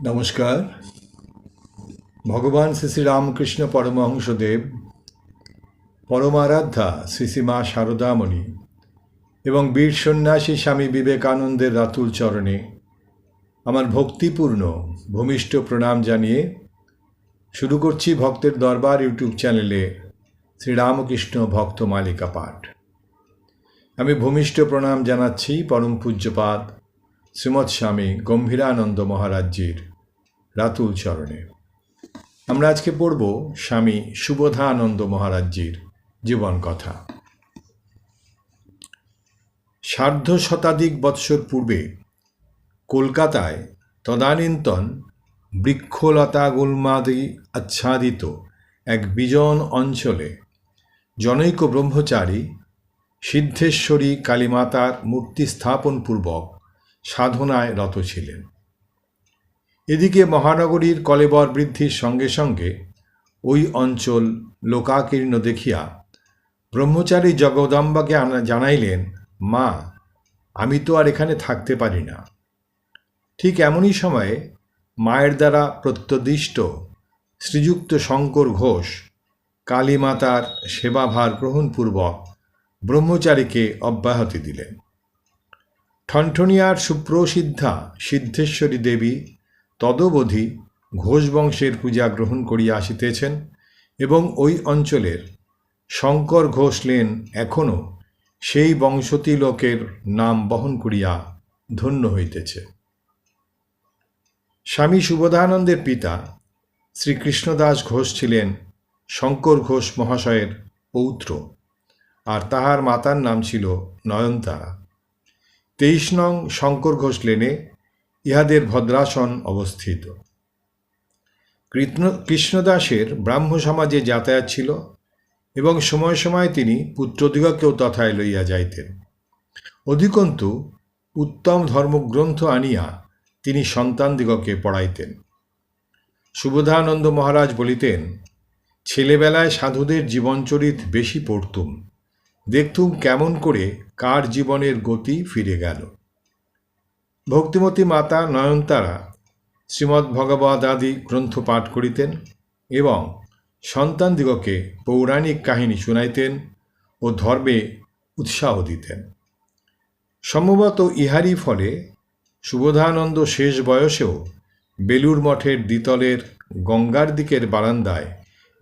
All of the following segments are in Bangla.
নমস্কার। ভগবান শ্রী শ্রী রামকৃষ্ণ পরমহংসদেব, পরমারাধ্যা শ্রী শ্রী মা শারদামণি এবং বীর সন্ন্যাসী স্বামী বিবেকানন্দের রাতুল চরণে আমার ভক্তিপূর্ণ ভূমিষ্ঠ প্রণাম জানিয়ে শুরু করছি ভক্তের দরবার ইউটিউব চ্যানেলে শ্রীরামকৃষ্ণ ভক্ত মালিকা পাঠ। আমি ভূমিষ্ঠ প্রণাম জানাচ্ছি পরম পূজ্যপাদ শ্রীমৎ স্বামী গম্ভীরানন্দ মহারাজজির রাতুল চরণে। আমরা আজকে পড়ব স্বামী সুবোধানন্দ মহারাজজির জীবন কথা। সার্ধ শতাধিক বৎসর পূর্বে কলকাতায় তদানীন্তন বৃক্ষলতা গুল্মাদি আচ্ছাদিত এক বিজন অঞ্চলে জনৈক ব্রহ্মচারী সিদ্ধেশ্বরী কালীমাতার মূর্তি স্থাপনপূর্বক সাধনায় রত ছিলেন। এদিকে মহানগরীর কলেবর বৃদ্ধির সঙ্গে সঙ্গে ওই অঞ্চল লোকাকীর্ণ দেখিয়া ব্রহ্মচারী জগদম্বাকে জানাইলেন, মা, আমি তো আর এখানে থাকতে পারি না। ঠিক এমনই সময়ে মায়ের দ্বারা প্রত্যদিষ্ট শ্রীযুক্ত শঙ্কর ঘোষ কালীমাতার সেবাভার গ্রহণপূর্বক ব্রহ্মচারীকে অব্যাহতি দিলেন। ঠনঠনিয়ার সুপ্রসিদ্ধা সিদ্ধেশ্বরী দেবী তদবধি ঘোষ বংশের পূজা গ্রহণ করিয়া আসিতেছেন এবং ওই অঞ্চলের শঙ্কর ঘোষ লেন এখনও সেই বংশতি লোকের নাম বহন করিয়া ধন্য হইতেছে। স্বামী সুবোধানন্দের পিতা শ্রীকৃষ্ণদাস ঘোষ ছিলেন শঙ্কর ঘোষ মহাশয়ের পৌত্র, আর তাহার মাতার নাম ছিল নয়নতারা। 23 নং শঙ্কর ঘোষ লেনে ইহাদের ভদ্রাসন অবস্থিত। কৃষ্ণদাসের ব্রাহ্ম সমাজে যাতায়াত ছিল এবং সময় সময় তিনি পুত্রদিগকেও তথায় লইয়া যাইতেন। অধিকন্তু উত্তম ধর্মগ্রন্থ আনিয়া তিনি সন্তানদিগকে পড়াইতেন। সুবোধানন্দ মহারাজ বলিতেন, ছেলেবেলায় সাধুদের জীবনচরিত বেশি পড়তুম, দেখতুম কেমন করে কার জীবনের গতি ফিরে গেল। ভক্তিমতী মাতা নয়নতারা শ্রীমদ্ভগবৎ আদি গ্রন্থ পাঠ করিতেন এবং সন্তানদিগকে পৌরাণিক কাহিনী শুনাইতেন ও ধর্মে উৎসাহ দিতেন। সম্ভবত ইহারই ফলে সুবোধানন্দ শেষ বয়সেও বেলুর মঠের দ্বিতলের গঙ্গার দিকের বারান্দায়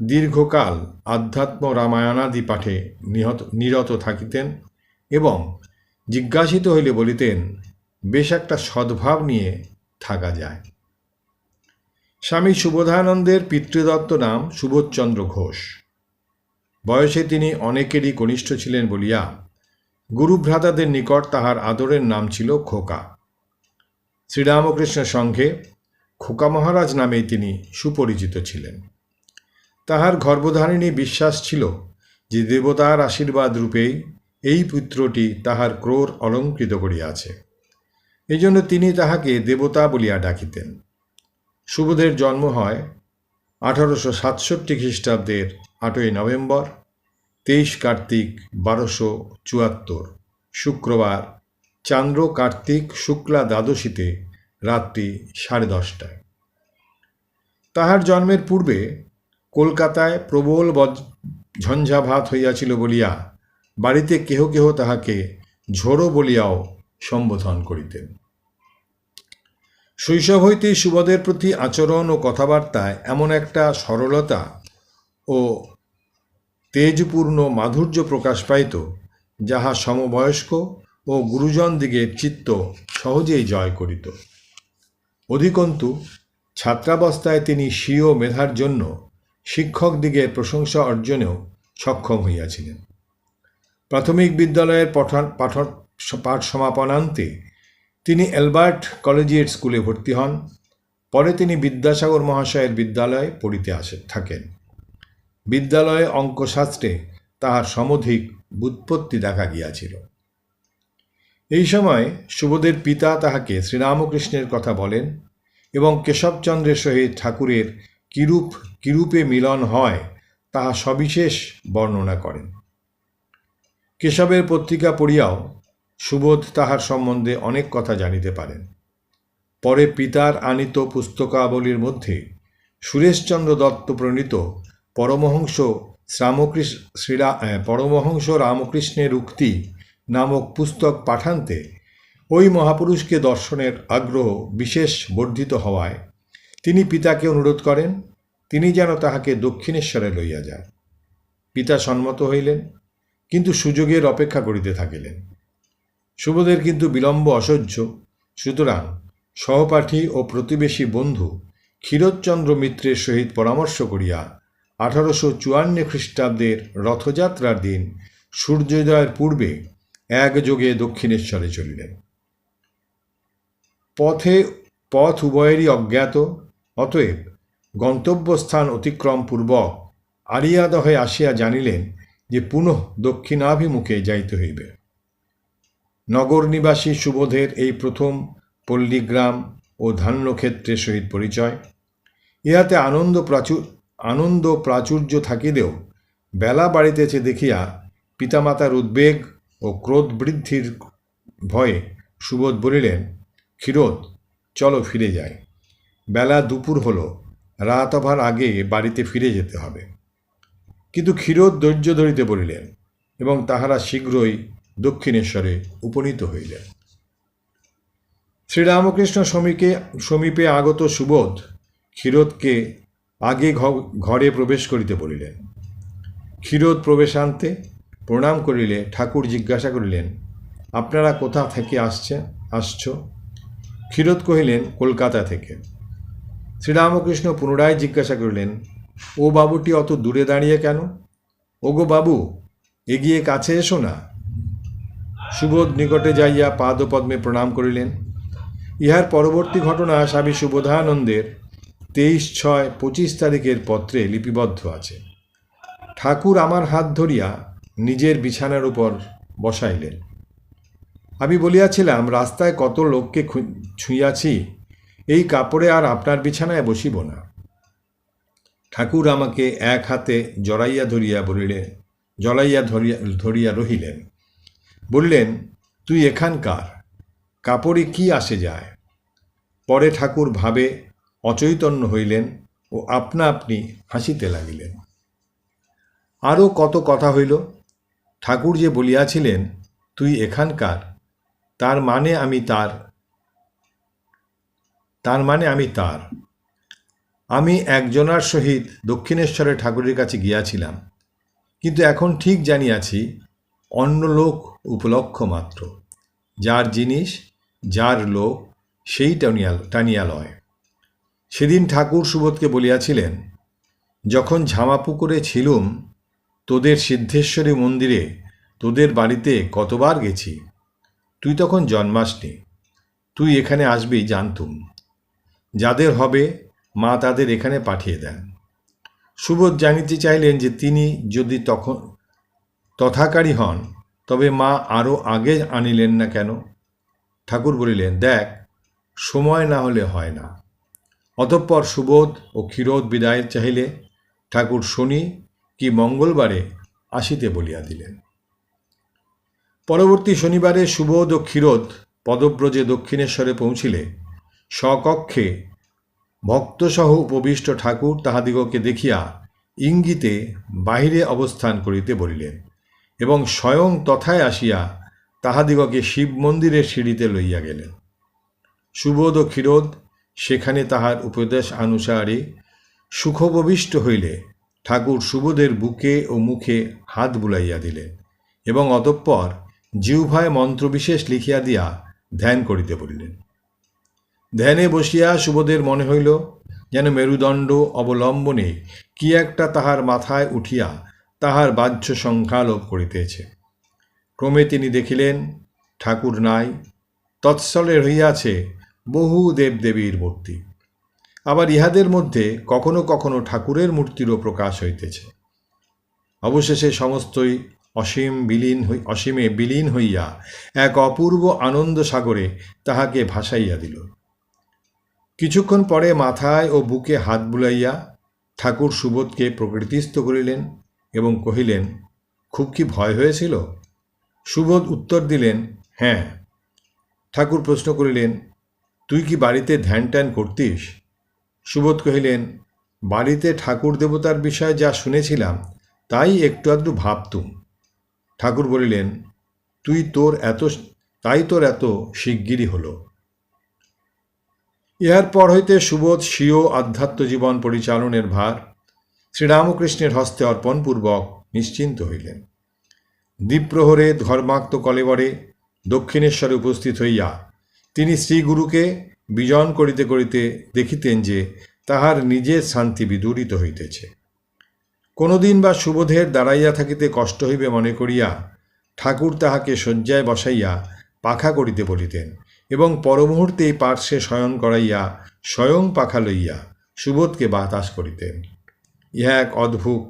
দীর্ঘকাল আধ্যাত্ম রামায়ণাদি পাঠে নিরত থাকিতেন এবং জিজ্ঞাসিত হইলে বলিতেন, বেশ একটা সদ্ভাব নিয়ে থাকা যায়। স্বামী সুবোধানন্দের পিতৃদত্ত নাম সুবোধচন্দ্র ঘোষ। বয়সে তিনি অনেকেরই কনিষ্ঠ ছিলেন বলিয়া গুরুভ্রাতাদের নিকট তাহার আদরের নাম ছিল খোকা। শ্রীরামকৃষ্ণ সংঘে খোকা মহারাজ নামেই তিনি সুপরিচিত ছিলেন। তাহার গর্ভধারিণী বিশ্বাস ছিল যে দেবতার আশীর্বাদ রূপেই এই পুত্রটি তাহার ক্রোর অলঙ্কৃত করিয়াছে, এই জন্য তিনি তাহাকে দেবতা বলিয়া ডাকিতেন। সুবোধের জন্ম হয় 1867 খ্রিস্টাব্দের 8ই নভেম্বর, 23 কার্তিক 1274 শুক্রবার, চান্দ্র কার্তিক শুক্লা দ্বাদশীতে রাত্রি 10:30টায়। তাহার জন্মের পূর্বে কলকাতায় প্রবল ঝঞ্ঝাভাত হইয়াছিল বলিয়া বাড়িতে কেহ কেহ তাহাকে ঝোড়ো বলিয়াও সম্বোধন করিতেন। শৈশব হইতেই সুবোধের প্রতি আচরণ ও কথাবার্তায় এমন একটা সরলতা ও তেজপূর্ণ মাধুর্য প্রকাশ পাইত, যাহা সমবয়স্ক ও গুরুজনদিগের চিত্ত সহজেই জয় করিত। অধিকন্তু ছাত্রাবস্থায় তিনি স্বীয় মেধার জন্য শিক্ষকদিগের প্রশংসা অর্জনেও সক্ষম হইয়াছিলেন। প্রাথমিক বিদ্যালয়ের পাঠ সমাপনান্তে তিনি অ্যালবার্ট কলেজিয়েট স্কুলে ভর্তি হন। পরে তিনি বিদ্যাসাগর মহাশয়ের বিদ্যালয়ে পড়িতে থাকেন। বিদ্যালয়ে অঙ্কশাস্ত্রে তাহার সমধিক ব্যুৎপত্তি দেখা গিয়াছিল। এই সময় সুবোধের পিতা তাহাকে শ্রীরামকৃষ্ণের কথা বলেন এবং কেশবচন্দ্রের সহিত ঠাকুরের কিরূপে মিলন হয় তাহা সবিশেষ বর্ণনা করেন। কেশবের পত্রিকা পড়িয়াও সুবোধ তাহার সম্বন্ধে অনেক কথা জানিতে পারেন। পরে পিতার আনিত পুস্তকাবলীর মধ্যে সুরেশচন্দ্র দত্ত প্রণীত পরমহংস রামকৃষ্ণের উক্তি নামক পুস্তক পাঠান্তে ওই মহাপুরুষকে দর্শনের আগ্রহ বিশেষ বর্ধিত হওয়ায় তিনি পিতাকে অনুরোধ করেন তিনি যেন তাহাকে দক্ষিণেশ্বরে লইয়া যান। পিতা সম্মত হইলেন, কিন্তু সুযোগের অপেক্ষা করিতে থাকিলেন। সুবোধের কিন্তু বিলম্ব অসহ্য, সুতরাং সহপাঠী ও প্রতিবেশী বন্ধু ক্ষীরোদচন্দ্র মিত্রের সহিত পরামর্শ করিয়া 1854 খ্রিস্টাব্দের রথযাত্রার দিন সূর্যোদয়ের পূর্বে একযোগে দক্ষিণেশ্বরে চলিলেন। পথ উভয়েরই অজ্ঞাত, অতএব গন্তব্যস্থান অতিক্রম পূর্বক আড়িয়াদহে আসিয়া জানিলেন যে পুনঃ দক্ষিণাভিমুখে যাইতে হইবে। নগর নিবাসী সুবোধের এই প্রথম পল্লীগ্রাম ও ধান্যক্ষেত্রের সহিত পরিচয়। ইহাতে আনন্দ প্রাচুর্য থাকিলেও বেলা বাড়িতেছে দেখিয়া পিতামাতার উদ্বেগ ও ক্রোধ বৃদ্ধির ভয়ে সুবোধ বলিলেন, ক্ষীরোদ, চলো ফিরে যাই। বেলা দুপুর হল, রাত হবার আগে বাড়িতে ফিরে যেতে হবে। কিন্তু ক্ষীরোদ ধৈর্য ধরিতে বলিলেন এবং তাহারা শীঘ্রই দক্ষিণেশ্বরে উপনীত হইলেন। শ্রীরামকৃষ্ণ সমীপে আগত সুবোধ ক্ষীরোদকে আগে ঘরে প্রবেশ করিতে বলিলেন। ক্ষীরোদ প্রবেশান্তে প্রণাম করিলে ঠাকুর জিজ্ঞাসা করিলেন, আপনারা কোথা থেকে আসছ? ক্ষীরোদ কহিলেন, কলকাতা থেকে। শ্রীরামকৃষ্ণ পুনরায় জিজ্ঞাসা করিলেন, ও বাবুটি অত দূরে দাঁড়িয়ে কেন? ওগো বাবু, এগিয়ে কাছে এসো না। সুবোধ নিকটে যাইয়া পাদপদ্মে প্রণাম করিলেন। ইহার পরবর্তী ঘটনা স্বামী সুবোধানন্দের 23/6/25 তারিখের পত্রে লিপিবদ্ধ আছে। ঠাকুর আমার হাত ধরিয়া নিজের বিছানার উপর বসাইলেন। আমি বলিয়াছিলাম, রাস্তায় কত লোককে ছুঁইয়াছি, এই কাপড়ে আর আপনার বিছানায় বসিব না। ঠাকুর আমাকে এক হাতে জড়াইয়া ধরিয়া রহিলেন। বললেন, তুই এখানকার, কাপড়ে কি আসে যায়? পরে ঠাকুর ভাবে অচৈতন্য হইলেন ও আপনা আপনি হাসিতে লাগিলেন। আরও কত কথা হইল। ঠাকুর যে বলিয়াছিলেন, তুই এখানকার, তার মানে আমি তার। আমি একজনার সহিত দক্ষিণেশ্বরে ঠাকুরের কাছে গিয়াছিলাম, কিন্তু এখন ঠিক জানিয়াছি অন্য লোক উপলক্ষ মাত্র। যার জিনিস, যার লোক, সেই টানিয়া লয়। সেদিন ঠাকুর সুবোধকে বলিয়াছিলেন, যখন ঝামাপুকুরে ছিলুম তোদের সিদ্ধেশ্বরী মন্দিরে তোদের বাড়িতে কতবার গেছি, তুই তখন জন্মাসনি। তুই এখানে আসবি জানতুম। যাদের হবে মা তাদের এখানে পাঠিয়ে দেন। সুবোধ জানিতে চাইলেন যে তিনি যদি তথাকারী হন তবে মা আরও আগে আনিলেন না কেন? ঠাকুর বলিলেন, দেখ, সময় না হলে হয় না। অতঃপর সুবোধ ও ক্ষীরোদ বিদায় চাহিলে ঠাকুর শনি কি মঙ্গলবারে আসিতে বলিয়া দিলেন। পরবর্তী শনিবারে সুবোধ ও ক্ষীরোদ পদব্রজে দক্ষিণেশ্বরে পৌঁছিলে স্বকক্ষে ভক্তসহ উপবিষ্ট ঠাকুর তাহাদিগকে দেখিয়া ইঙ্গিতে বাহিরে অবস্থান করিতে বলিলেন এবং স্বয়ং তথায় আসিয়া তাহাদিগকে শিব মন্দিরের সিঁড়িতে লইয়া গেলেন। সুবোধ ও ক্ষীরোদ সেখানে তাহার উপদেশ অনুসারে সুখোপবিষ্ট হইলে ঠাকুর সুবোধের বুকে ও মুখে হাত বুলাইয়া দিলেন এবং অতঃপর জিহ্বায় মন্ত্রবিশেষ লিখিয়া দিয়া ধ্যান করিতে বলিলেন। ধ্যানে বসিয়া সুবোধের মনে হইল যেন মেরুদণ্ড অবলম্বনে কি একটা তাহার মাথায় উঠিয়া তাহার বাহ্য সংখ্যালোপ করিতেছে। ক্রমে তিনি দেখিলেন ঠাকুর নাই, তৎস্থলে রহিয়াছে বহু দেবদেবীর মূর্তি। আবার ইহাদের মধ্যে কখনো কখনো ঠাকুরের মূর্তিরও প্রকাশ হইতেছে। অবশেষে সমস্তই অসীমে বিলীন হইয়া এক অপূর্ব আনন্দ সাগরে তাহাকে ভাসাইয়া দিল। কিছুক্ষণ পরে মাথায় ও বুকে হাত বুলাইয়া ঠাকুর সুবোধকে প্রকৃতিস্থ করিলেন এবং কহিলেন, খুব কি ভয় হয়েছিল? সুবোধ উত্তর দিলেন, হ্যাঁ। ঠাকুর প্রশ্ন করিলেন, তুই কি বাড়িতে ধ্যান ট্যান করতিস? সুবোধ কহিলেন, বাড়িতে ঠাকুর দেবতার বিষয়ে যা শুনেছিলাম তাই একটু আধটু ভাবতুম। ঠাকুর বলিলেন, তোর এত শিগগিরই হল। ইহার পর হইতে সুবোধ স্বীয় আধ্যাত্মজীবন পরিচালনের ভার শ্রীরামকৃষ্ণের হস্তে অর্পণপূর্বক নিশ্চিন্ত হইলেন। দ্বীপ্রহরে ধর্মাক্ত কলেবরে দক্ষিণেশ্বরে উপস্থিত হইয়া তিনি শ্রীগুরুকে বিজন করিতে করিতে দেখিতেন যে তাহার নিজের শান্তি বিদূরিত হইতেছে। কোনোদিন বা সুবোধের দাঁড়াইয়া থাকিতে কষ্ট হইবে মনে করিয়া ঠাকুর তাহাকে শয্যায় বসাইয়া পাখা করিতে বলিতেন এবং পরমুহূর্তেই পার্শ্বে শয়ন করাইয়া স্বয়ং পাখা লইয়া সুবোধকে বাতাস করিতেন। ইহা এক অদ্ভুত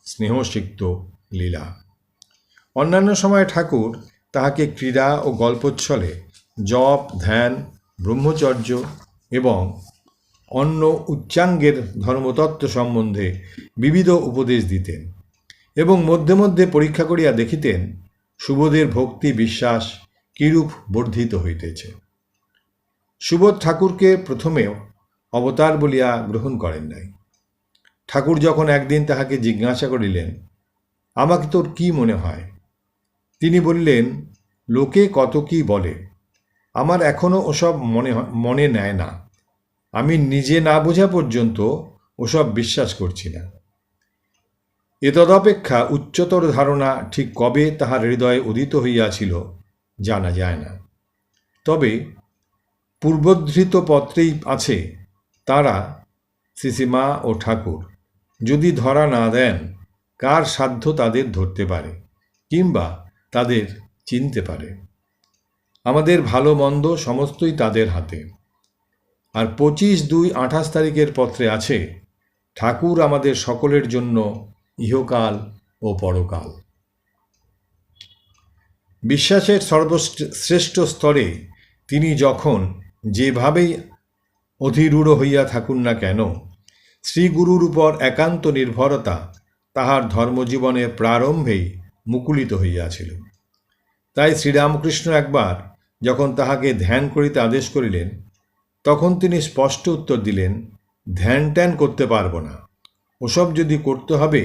স্নেহসিক্ত লীলা। অন্যান্য সময় ঠাকুর তাহাকে ক্রীড়া ও গল্পচ্ছলে জপ, ধ্যান, ব্রহ্মচর্য এবং অন্য উচ্চাঙ্গের ধর্মতত্ত্ব সম্বন্ধে বিবিধ উপদেশ দিতেন এবং মধ্যে মধ্যে পরীক্ষা করিয়া দেখিতেন সুবোধের ভক্তি বিশ্বাস কিরূপ বর্ধিত হইতেছে। সুবোধ ঠাকুরকে প্রথমেও অবতার বলিয়া গ্রহণ করেন নাই। ঠাকুর যখন একদিন তাহাকে জিজ্ঞাসা করিলেন, আমাকে তোর কি মনে হয়? তিনি বললেন, লোকে কত কি বলে, আমার এখনও ওসব মনে নেয় না। আমি নিজে না বোঝা পর্যন্ত ওসব বিশ্বাস করছি না। এতদপেক্ষা উচ্চতর ধারণা ঠিক কবে তাহার হৃদয়ে উদিত হইয়াছিল জানা যায় না। তবে পূর্বধৃত পত্রেই আছে, তারা শ্রীশ্রীমা ও ঠাকুর যদি ধরা না দেন, কার সাধ্য তাদের ধরতে পারে কিংবা তাদের চিনতে পারে। আমাদের ভালো মন্দ সমস্তই তাদের হাতে। আর 25/2/28 তারিখের পত্রে আছে, ঠাকুর আমাদের সকলের জন্য ইহকাল ও পরকাল। বিশ্বাসের সর্বশ্রেষ্ঠ স্তরে তিনি যখন যেভাবেই অধিরূঢ় হইয়া থাকুন না কেন, শ্রীগুরুর উপর একান্ত নির্ভরতা তাহার ধর্মজীবনের প্রারম্ভেই মুকুলিত হইয়াছিল। তাই শ্রীরামকৃষ্ণ একবার যখন তাহাকে ধ্যান করিতে আদেশ করিলেন, তখন তিনি স্পষ্ট উত্তর দিলেন, ধ্যান ট্যান করতে পারব না, ওসব যদি করতে হবে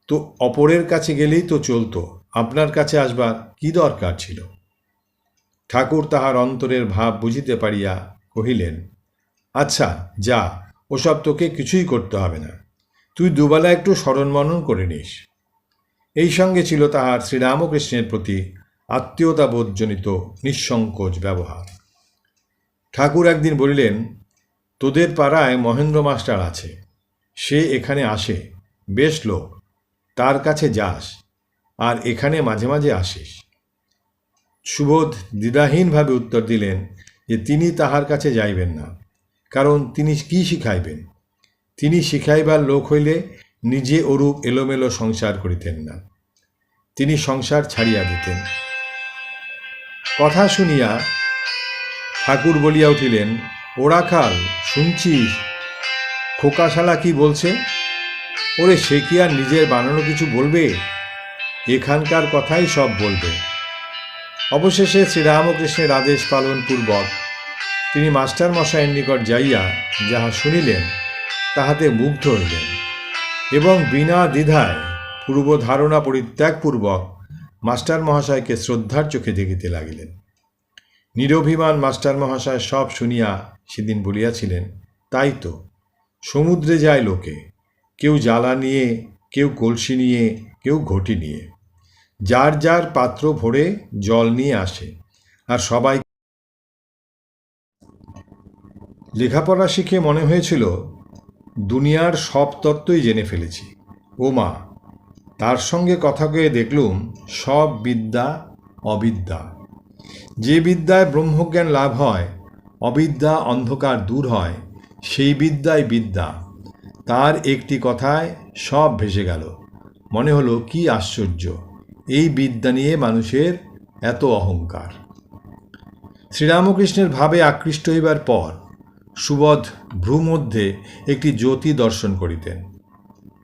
তো অপরের কাছে গেলেই তো চলতো, আপনার কাছে আসবার কি দরকার ছিল? ঠাকুর তাহার অন্তরের ভাব বুঝিতে পারিয়া কহিলেন, আচ্ছা যা, ওসব তোকে কিছুই করতে হবে না, তুই দুবেলা একটু স্মরণ মনন করে নিস। এই সঙ্গে ছিল তাহার শ্রীরামকৃষ্ণের প্রতি আত্মীয়তাবোধজনিত নিঃসংকোচ ব্যবহার। ঠাকুর একদিন বলিলেন, তোদের পাড়ায় মহেন্দ্র মাস্টার আছে, সে এখানে আসে, বেশ লোক, তার কাছে যাস আর এখানে মাঝে মাঝে আসিস। সুবোধ দ্বিধাহীনভাবে উত্তর দিলেন যে তিনি তাহার কাছে যাইবেন না, কারণ তিনি কি শিখাইবেন? তিনি শিখাইবার লোক হইলে নিজে ওরূপ এলোমেলো সংসার করিতেন না, তিনি সংসার ছাড়িয়া দিতেন। কথা শুনিয়া ঠাকুর বলিয়া উঠিলেন, ওরা খাল, শুনছিস খোকাশালা কি বলছে? ওরে সে কি আর নিজের বানানো কিছু বলবে? এখানকার কথাই সব বলবে। অবশেষে শ্রীরামকৃষ্ণের আদেশ পালনপূর্বক তিনি মাস্টার মশাইয়ের নিকট যাইয়া যাহা শুনিলেন তাহাতে মুগ্ধ হইলেন এবং বিনা দ্বিধায় পূর্বধারণা পরিত্যাগপূর্বক মাস্টার মহাশয়কে শ্রদ্ধার চোখে দেখিতে লাগিলেন। নিরভিমান মাস্টার মহাশয় সব শুনিয়া সেদিন বলিয়াছিলেন, তাই তো, সমুদ্রে যায় লোকে, কেউ জ্বালা নিয়ে, কেউ কলসি নিয়ে, কেউ ঘটি নিয়ে, যার যার পাত্র ভরে জল নিয়ে আসে, আর সবাই লেখাপড়া শিখে মনে হয়েছিল দুনিয়ার সব তত্ত্বই জেনে ফেলেছি। ও মা, তার সঙ্গে কথা কয়ে দেখলুম সব বিদ্যা অবিদ্যা। যে বিদ্যায় ব্রহ্মজ্ঞান লাভ হয়, অবিদ্যা অন্ধকার দূর হয়, সেই বিদ্যাই বিদ্যা। তার একটি কথায় সব ভেসে গেল। মনে হলো কি আশ্চর্য, এই বিদ্যা নিয়ে মানুষের এত অহংকার। শ্রীরামকৃষ্ণের ভাবে আকৃষ্ট হইবার পর সুবোধ ভ্রুমধ্যে একটি জ্যোতি দর্শন করিতেন।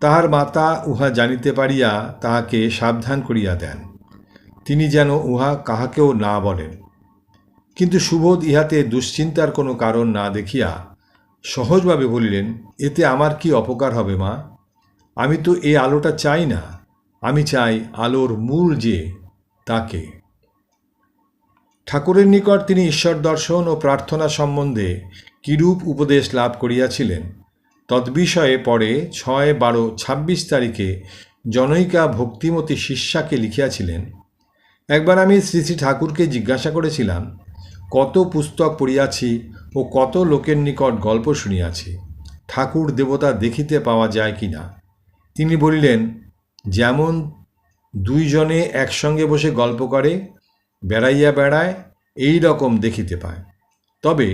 তাহার মাতা উহা জানিতে পারিয়া তাহাকে সাবধান করিয়া দেন, তিনি যেন উহা কাহাকেও না বলেন। কিন্তু সুবোধ ইহাতে দুশ্চিন্তার কোনো কারণ না দেখিয়া সহজভাবে বলিলেন, এতে আমার কি অপকার হবে মা? আমি তো এই আলোটা চাই না, আমি চাই আলোর মূল যে তাকে। ঠাকুরের নিকট তিনি ঈশ্বর দর্শন ও প্রার্থনা সম্বন্ধে কিরূপ উপদেশ লাভ করিয়াছিলেন তদ্বিষয়ে পরে 6-12-26 তারিখে জনৈকা ভক্তিমতী শিষ্যাকে লিখিয়াছিলেন। একবার আমি শ্রী শ্রী ঠাকুরকে জিজ্ঞাসা করেছিলাম, কত পুস্তক পড়িয়াছি ও কত লোকের নিকট গল্প শুনিয়াছি, ঠাকুর দেবতা দেখিতে পাওয়া যায় কি না? তিনি বলিলেন, যেমন দুইজনে একসঙ্গে বসে গল্প করে, বেড়াইয়া বেড়ায়, এই রকম দেখিতে পায়, তবে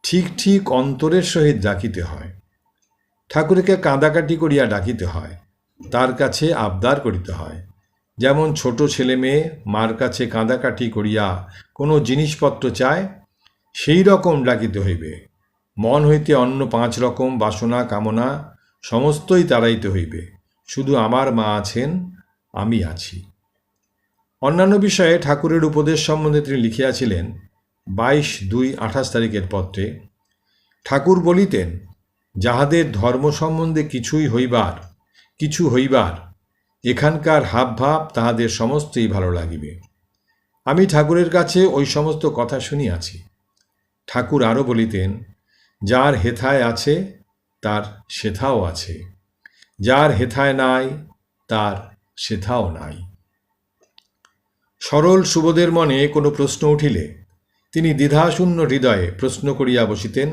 ঠিক ঠিক অন্তরের সহিত ডাকিতে হয়। ঠাকুরকে কাঁদাকাটি করিয়া ডাকিতে হয়, তার কাছে আবদার করিতে হয়। যেমন ছোট ছেলে মেয়ে মার কাছে কাঁদাকাটি করিয়া কোনো জিনিসপত্র চায়, সেই রকম ডাকিতে হইবে। মন হইতে অন্য 5 রকম বাসনা কামনা সমস্তই তাড়াইতে হইবে। শুধু আমার মা আছেন, আমি আছি। অন্যান্য বিষয়ে ঠাকুরের উপদেশ সম্বন্ধে তিনি লিখিয়াছিলেন 22-2-28 তারিখের পত্রে। ঠাকুর বলিতেন, যাহাদের ধর্ম সম্বন্ধে কিছু হইবার এখানকার হাবভাব তাহাদের সমস্তই ভালো লাগিবে। আমি ঠাকুরের কাছে ওই সমস্ত কথা শুনিয়াছি। ঠাকুর আরও বলিতেন, যার হেথায় আছে তার সেথাও আছে, যার হেথায় নাই তার সেথাও নাই। সরল সুবোধের মনে কোনো প্রশ্ন উঠিলে তিনি দ্বিধাশূন্য হৃদয়ে প্রশ্ন করিয়া বসিতেন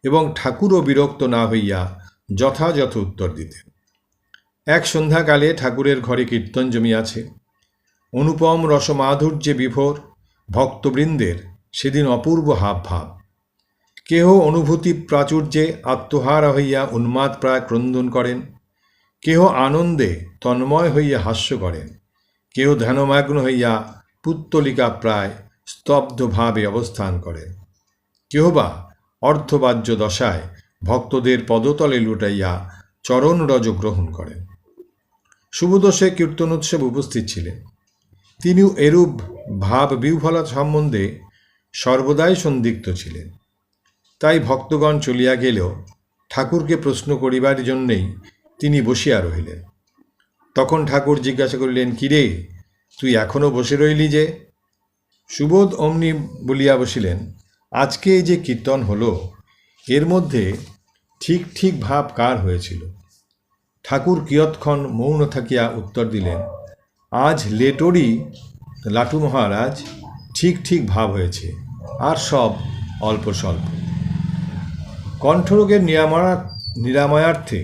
এবং ঠাকুরও বিরক্ত না হইয়া যথাযথ উত্তর দিতেন। এক সন্ধ্যাকালে ঠাকুরের ঘরে কীর্তন জমিয়াছে। অনুপম রসমাধুর্যে বিভোর ভক্তবৃন্দের সেদিন অপূর্ব হাবভাব। কেহ অনুভূতি প্রাচুর্যে আত্মহারা হইয়া উন্মাদ প্রায় ক্রন্দন করেন, কেহ আনন্দে তন্ময় হইয়া হাস্য করেন, কেহ ধ্যানমগ্ন হইয়া পুত্তলিকা প্রায় স্তব্ধভাবে অবস্থান করেন, কেহ বা অর্ধবাহ্য দশায় ভক্তদের পদতলে লুটাইয়া চরণরজ গ্রহণ করেন। সুবোধ সে কীর্তনোৎসব উপস্থিত ছিলেন। তিনিও এরূপ ভাব বিহ্বলা সম্বন্ধে সর্বদাই সন্দিগ্ধ ছিলেন। তাই ভক্তগণ চলিয়া গেলেও ঠাকুরকে প্রশ্ন করিবার জন্যেই তিনি বসিয়া রহিলেন। তখন ঠাকুর জিজ্ঞাসা করিলেন, কিরে, তুই এখনও বসে রইলি যে? সুবোধ অমনি বলিয়া বসিলেন, আজকে এই যে কীর্তন হলো, এর মধ্যে ঠিক ঠিক ভাব কার হয়েছিল? ঠাকুর কিয়ৎক্ষণ মৌন থাকিয়া উত্তর দিলেন, আজ লাটু মহারাজ ঠিক ঠিক ভাব হয়েছে, আর সব অল্প স্বল্প। কণ্ঠরোগের নিরাময়ার্থে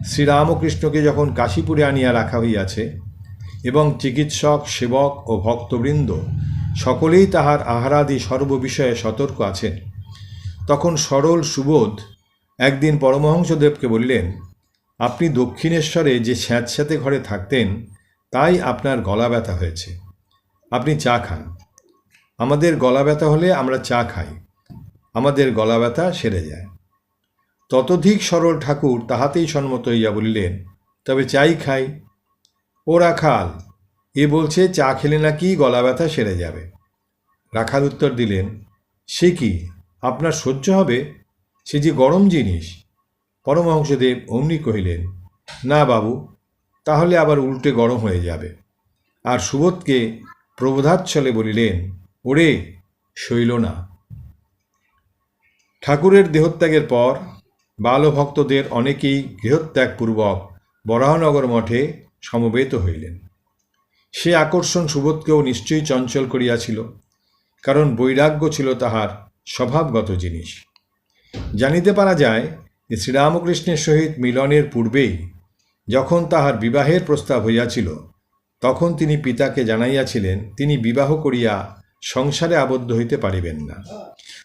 শ্রীরামকৃষ্ণকে যখন কাশীপুরে আনিয়া রাখা হইয়াছে এবং চিকিৎসক, সেবক ও ভক্তবৃন্দ সকলেই তাহার আহারাদি সর্ববিষয়ে সতর্ক আছেন, তখন সরল সুবোধ একদিন পরমহংসদেবকে বললেন, আপনি দক্ষিণেশ্বরে যে স্যাঁতস্যাঁতে ঘরে থাকতেন, তাই আপনার গলা ব্যথা হয়েছে। আপনি চা খান। আমাদের গলা ব্যথা হলে আমরা চা খাই, আমাদের গলা ব্যথা সেরে যায়। ততোধিক সরল ঠাকুর তাহাতেই সম্মত হইয়া বলিলেন, তবে চাই খাই। ও রাখাল, এ বলছে চা খেলে নাকি গলা ব্যথা সেরে যাবে। রাখাল উত্তর দিলেন, সে কি, আপনার সহ্য হবে? সে যে গরম জিনিস। পরমহংসদেব অমনি কহিলেন, না বাবু, তাহলে আবার উল্টে গরম হয়ে যাবে। আর সুবোধকে প্রবোধাচ্ছলে বলিলেন, ওরে, সইল না। ঠাকুরের দেহত্যাগের পর বালভক্তদের অনেকেই গৃহত্যাগপূর্বক বরাহনগর মঠে সমবেত হইলেন। সে আকর্ষণ সুবোধকেও নিশ্চয়ই চঞ্চল করিয়াছিল, কারণ বৈরাগ্য ছিল তাহার স্বভাবগত জিনিস। জানিতে পারা যায় যে শ্রীরামকৃষ্ণের সহিত মিলনের পূর্বেই যখন তাহার বিবাহের প্রস্তাব হইয়াছিল, তখন তিনি পিতাকে জানাইয়াছিলেন তিনি বিবাহ করিয়া সংসারে আবদ্ধ হইতে পারিবেন না।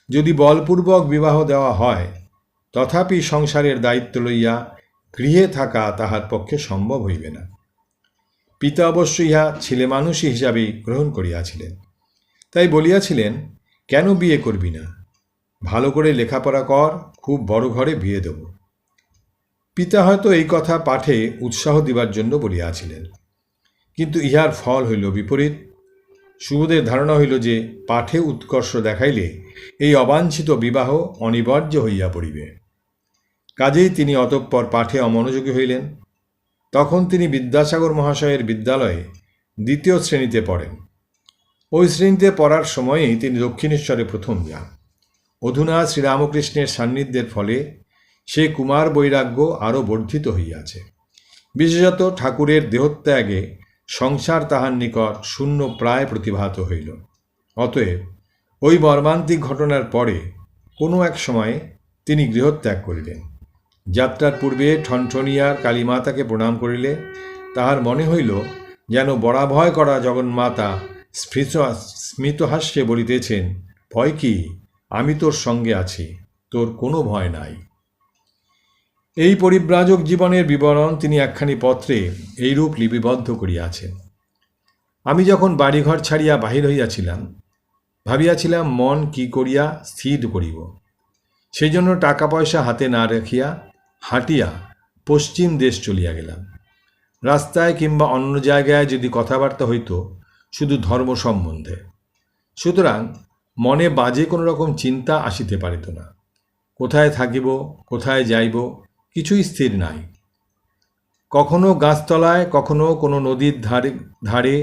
যদি বলপূর্বক বিবাহ দেওয়া হয়, তথাপি সংসারের দায়িত্ব লইয়া গৃহে থাকা তাহার পক্ষে সম্ভব হইবে না। পিতা অবশ্য ইহা ছেলে মানুষই হিসাবেই গ্রহণ করিয়াছিলেন। তাই বলিয়াছিলেন, কেন বিয়ে করবি না? ভালো করে লেখাপড়া কর, খুব বড় ঘরে বিয়ে দেব। পিতা হয়তো এই কথা পাঠে উৎসাহ দিবার জন্য বলিয়াছিলেন, কিন্তু ইহার ফল হইল বিপরীত। সুবোধের ধারণা হইল যে পাঠে উৎকর্ষ দেখাইলে এই অবাঞ্ছিত বিবাহ অনিবার্য হইয়া পড়িবে। কাজেই তিনি অতঃপর পাঠে অমনোযোগী হইলেন। তখন তিনি বিদ্যাসাগর মহাশয়ের বিদ্যালয়ে 2য় শ্রেণীতে পড়েন। ওই শ্রেণীতে পড়ার সময়েই তিনি দক্ষিণেশ্বরে প্রথম যান। অধুনা শ্রীরামকৃষ্ণের সান্নিধ্যের ফলে সে কুমার বৈরাগ্য আরও বর্ধিত হইয়াছে। বিশেষত ঠাকুরের দেহত্যাগে সংসার তাহার নিকট শূন্য প্রায় প্রতিভাত হইল। অতএব ওই মর্মান্তিক ঘটনার পরে কোনো এক সময়ে তিনি গৃহত্যাগ করিলেন। যাত্রার পূর্বে ঠনঠনিয়ার কালীমাতাকে প্রণাম করিলে তাহার মনে হইল যেন বরাভয় করা জগন্মাতা স্মিতহাস্যে বলিতেছেন, ভয় কি, আমি তোর সঙ্গে আছি, তোর কোনো ভয় নাই। এই পরিব্রাজক জীবনের বিবরণ তিনি একখানি পত্রে এইরূপ লিপিবদ্ধ করিয়াছেন। আমি যখন বাড়িঘর ছাড়িয়া বাহির হইয়াছিলাম, ভাবিয়াছিলাম মন কি করিয়া স্থির করিব। সেই জন্য টাকা পয়সা হাতে না রাখিয়া হাঁটিয়া পশ্চিম দেশ চলিয়া গেলাম। রাস্তায় কিংবা অন্য জায়গায় যদি কথাবার্তা হইত শুধু ধর্ম সম্বন্ধে, সুতরাং মনে বাজে কোনো রকম চিন্তা আসিতে পারিত না। কোথায় থাকিব, কোথায় যাইব, কিছুই স্থির নাই। কখনো গাছতলায়, কখনো কোনো নদীর ধারে,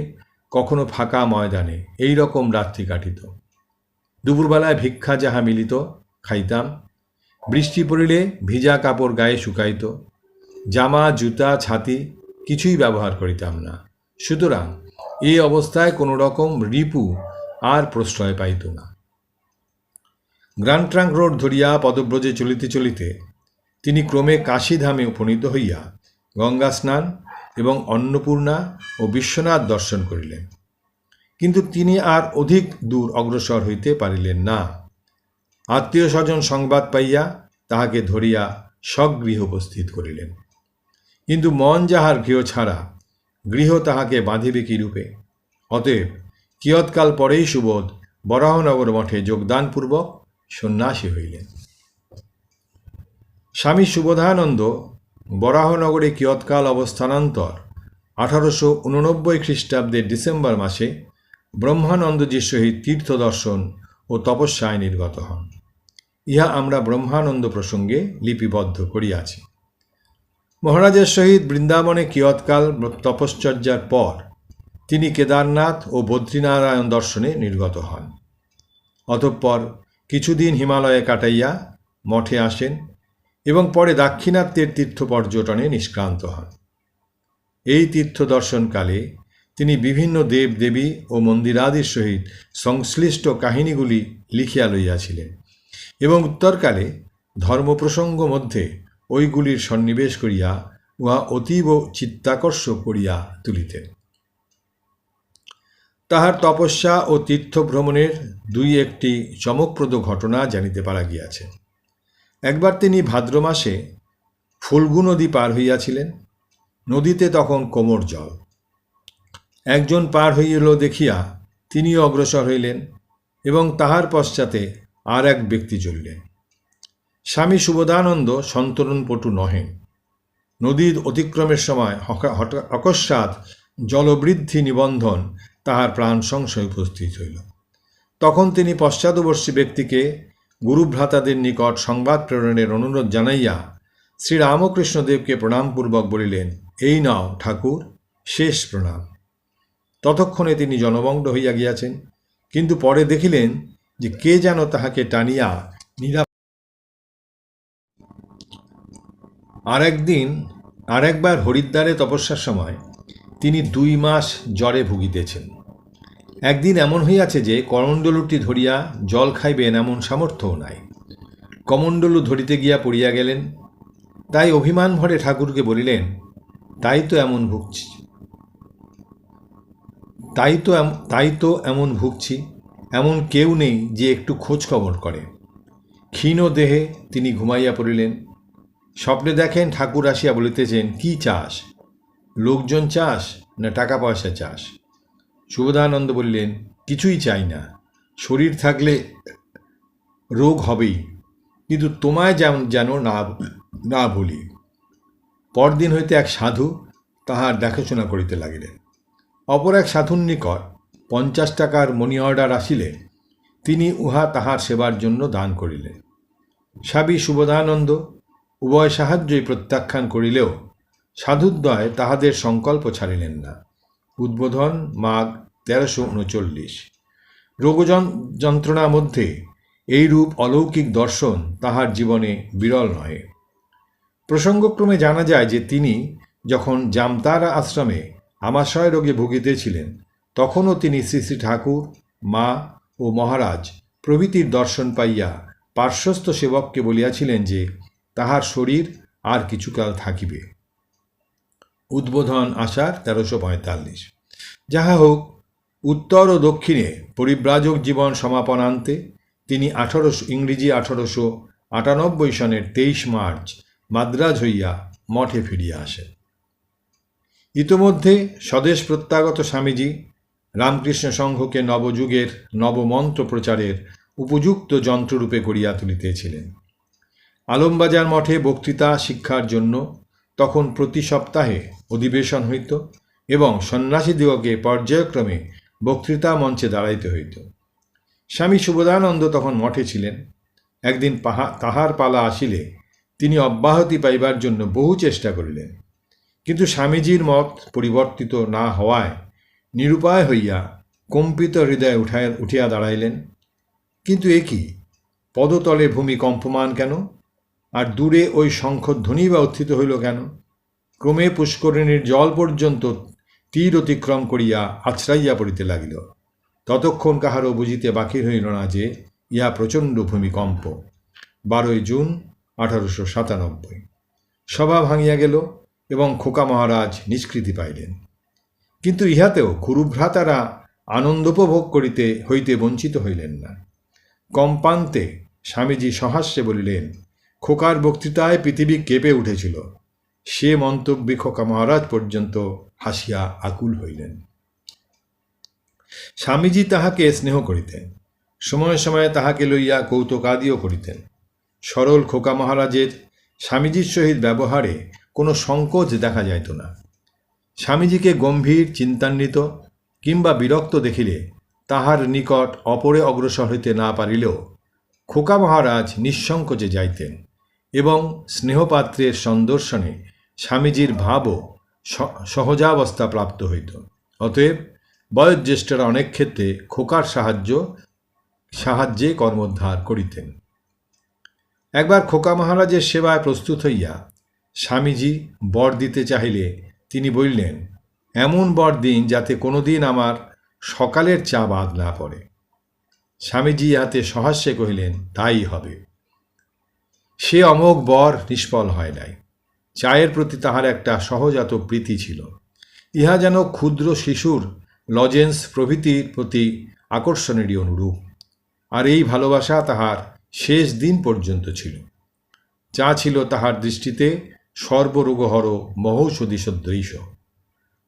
কখনো ফাঁকা ময়দানে এই রকম রাত্রি কাটিত। দুপুরবেলায় ভিক্ষা যাহা মিলিত খাইতাম। বৃষ্টি পড়িলে ভিজা কাপড় গায়ে শুকাইত। জামা, জুতা, ছাতি কিছুই ব্যবহার করিতাম না। সুতরাং এই অবস্থায় কোনো রকম রিপু আর প্রশ্রয় পাইত না। গ্র্যান্ড ট্রাঙ্ক রোড ধরিয়া পদব্রজে চলিতে চলিতে তিনি ক্রমে কাশীধামে উপনীত হইয়া গঙ্গা স্নান এবং অন্নপূর্ণা ও বিশ্বনাথ দর্শন করিলেন। কিন্তু তিনি আর অধিক দূর অগ্রসর হইতে পারিলেন না। আত্মীয় স্বজন সংবাদ পাইয়া তাহাকে ধরিয়া স্বগৃহে উপস্থিত করিলেন। কিন্তু মন যাহার গৃহ ছাড়া, গৃহ তাহাকে বাঁধিবে কি রূপে? অতএব কিয়ৎকাল পরেই সুবোধ বরাহনগর মঠে যোগদানপূর্বক সন্ন্যাসী হইলেন। স্বামী সুবোধানন্দ বরাহনগরে কিয়ৎকাল অবস্থানান্তর 1889 খ্রিস্টাব্দের ডিসেম্বর মাসে ব্রহ্মানন্দজির সহিত তীর্থ দর্শন ও তপস্যায় নির্গত হন। ইহা আমরা ব্রহ্মানন্দ প্রসঙ্গে লিপিবদ্ধ করিয়াছি। মহারাজের সহিত বৃন্দাবনে কিয়ৎকাল তপশ্চর্যার পর তিনি কেদারনাথ ও বদ্রীনারায়ণ দর্শনে নির্গত হন। অতঃপর কিছুদিন হিমালয়ে কাটাইয়া মঠে আসেন এবং পরে দাক্ষিণাত্যের তীর্থ পর্যটনে নিষ্ক্রান্ত হন। এই তীর্থ দর্শনকালে তিনি বিভিন্ন দেবদেবী ও মন্দিরাদির সহিত সংশ্লিষ্ট কাহিনীগুলি লিখিয়া লইয়াছিলেন এবং উত্তরকালে ধর্মপ্রসঙ্গ মধ্যে ওইগুলির সন্নিবেশ করিয়া উহা অতীব চিত্তাকর্ষক করিয়া তুলিতেন। তাহার তপস্যা ও তীর্থভ্রমণের 2-1টি চমকপ্রদ ঘটনা জানিতে পারা গিয়াছে। একবার তিনি ভাদ্র মাসে ফল্গু নদী পার হইয়াছিলেন। নদীতে তখন কোমর জল। একজন পার হইল দেখিয়া তিনিও অগ্রসর হইলেন এবং তাহার পশ্চাতে আর এক ব্যক্তি চলিলেন। স্বামী সুবোধানন্দ সন্তরণপটু নহেন। নদীর অতিক্রমের সময় অকস্মাৎ জলবৃদ্ধি নিবন্ধন তাহার প্রাণ সংশয় উপস্থিত হইল। তখন তিনি পশ্চাদবর্তী ব্যক্তিকে গুরুভ্রাতাদের নিকট সংবাদ প্রেরণের অনুরোধ জানাইয়া শ্রীরামকৃষ্ণদেবকে প্রণামপূর্বক বলিলেন, এই নাও ঠাকুর, শেষ প্রণাম। ততক্ষণে তিনি জনমগ্ন হইয়া গিয়াছেন, কিন্তু পরে দেখিলেন যে কে যেন তাহাকে টানিয়া আরেকবার হরিদ্বারে তপস্যার সময় তিনি 2 মাস জ্বরে ভুগিতেছেন। একদিন এমন হইয়াছে যে করমণ্ডলুটি ধরিয়া জল খাইবেন এমন সামর্থ্যও নাই। কমণ্ডলু ধরিতে গিয়া পড়িয়া গেলেন। তাই অভিমান ভরে ঠাকুরকে বলিলেন, তাই তো এমন ভুগছি, এমন কেউ নেই যে একটু খোঁজ খবর করে। ক্ষীণ দেহে তিনি ঘুমাইয়া পড়িলেন। স্বপ্নে দেখেন ঠাকুর আসিয়া বলিতেছেন, কি চাস, লোকজন চাস না টাকা পয়সা চাস? সুবোধানন্দ বললেন, কিছুই চাই না, শরীর থাকলে রোগ হবেই, কিন্তু তোমায় যেন না ভুলি। পরদিন হইতে এক সাধু তাহার দেখাশোনা করিতে লাগিলেন। অপর এক সাধুর নিকট 50 টাকার মনি অর্ডার আসিলে তিনি উহা তাহার সেবার জন্য দান করিলেন। স্বামী শুভদানন্দ উভয় সাহায্যই প্রত্যাখ্যান করিলেও সাধুদ্বয় তাহাদের সংকল্প ছাড়িলেন না। উদ্বোধন মাঘ 1339। রোগ যন্ত্রণা মধ্যে এইরূপ অলৌকিক দর্শন তাহার জীবনে বিরল নয়। প্রসঙ্গক্রমে জানা যায় যে তিনি যখন জামতারা আশ্রমে আমাশয় রোগে ভুগিতেছিলেন তখনও তিনি শ্রী শ্রী ঠাকুর, মা ও মহারাজ প্রভৃতির দর্শন পাইয়া পার্শ্বস্থ সেবককে বলিয়াছিলেন যে তাহার শরীর আর কিছুকাল থাকিবে। উদ্বোধন আষাঢ় 1345। যাহা হোক, উত্তর ও দক্ষিণে পরিব্রাজক জীবন সমাপনান্তে তিনি ইংরেজি 1898 সনের 23 মার্চ মাদ্রাজ হইয়া মঠে ফিরিয়া আসেন। ইতোমধ্যে স্বদেশ প্রত্যাগত স্বামীজি রামকৃষ্ণ সংঘকে নবযুগের নবমন্ত্র প্রচারের উপযুক্ত যন্ত্ররূপে গড়িয়া তুলিতেছিলেন। আলমবাজার মঠে বক্তৃতা শিক্ষার জন্য তখন প্রতি সপ্তাহে অধিবেশন হইত এবং সন্ন্যাসীদিগকে পর্যায়ক্রমে বক্তৃতা মঞ্চে দাঁড়াইতে হইত। স্বামী শুভদানন্দ তখন মঠে ছিলেন। একদিন তাহার পালা আসিলে তিনি অব্যাহতি পাইবার জন্য বহু চেষ্টা করিলেন, কিন্তু স্বামীজির মত পরিবর্তিত না হওয়ায় নিরুপায় হইয়া কম্পিত হৃদয়ে উঠিয়া দাঁড়াইলেন। কিন্তু এ কি, পদতলে ভূমি কম্পমান কেন? আর দূরে ওই শঙ্খধ্বনি বা উত্থিত হইল কেন? ক্রমে পুষ্করিণীর জল পর্যন্ত তীর অতিক্রম করিয়া আছড়াইয়া পড়িতে লাগিল। ততক্ষণ কাহারও বুঝিতে বাকি হইল না যে ইহা প্রচণ্ড ভূমিকম্প। 12 জুন 1897। সভা ভাঙিয়া গেল এবং খোকা মহারাজ নিষ্কৃতি পাইলেন। কিন্তু ইহাতেও গুরুভ্রাতারা আনন্দোপভোগ হইতে বঞ্চিত হইলেন না। কম্পান্তে স্বামীজি সহাস্যে বলিলেন, খোকার বক্তৃতায় পৃথিবী কেঁপে উঠেছিল। সে মন্তব্যে খোকা মহারাজ পর্যন্ত হাসিয়া আকুল হইলেন। স্বামীজি তাহাকে স্নেহ করিতেন, সময়ে সময়ে তাহাকে লইয়া কৌতুকাদিও করিতেন। সরল খোকা মহারাজের স্বামীজির সহিত ব্যবহারে কোনো সংকোচ দেখা যাইত না। স্বামীজিকে গম্ভীর, চিন্তান্বিত কিংবা বিরক্ত দেখিলে তাহার নিকট অপরে অগ্রসর হইতে না পারিলেও খোকা মহারাজ নিঃসংকোচে যাইতেন এবং স্নেহপাত্রের সন্দর্শনে স্বামীজির ভাবও সহজাবস্থা প্রাপ্ত হইত। অতএব বয়োজ্যেষ্ঠরা অনেক ক্ষেত্রে খোকার সাহায্যে কর্মোদ্ধার করিতেন। একবার খোকা মহারাজের সেবায় প্রস্তুত হইয়া স্বামীজি বর দিতে চাহিলে তিনি বলিলেন, এমন বর দিন যাতে কোনোদিন আমার সকালের চা বাদ না পড়ে। স্বামীজি ইহাতে সহাস্যে কহিলেন, তাই হবে। সে অমোঘ বর নিষ্ফল হয় নাই। চায়ের প্রতি তাহার একটা সহজাত প্রীতি ছিল। ইহা যেন ক্ষুদ্র শিশুর লজেন্স প্রভৃতির প্রতি আকর্ষণেরই অনুরূপ। আর এই ভালোবাসা তাহার শেষ দিন পর্যন্ত ছিল। চা ছিল তাহার দৃষ্টিতে সর্বরোগহর মহৌষধি সদৃশ।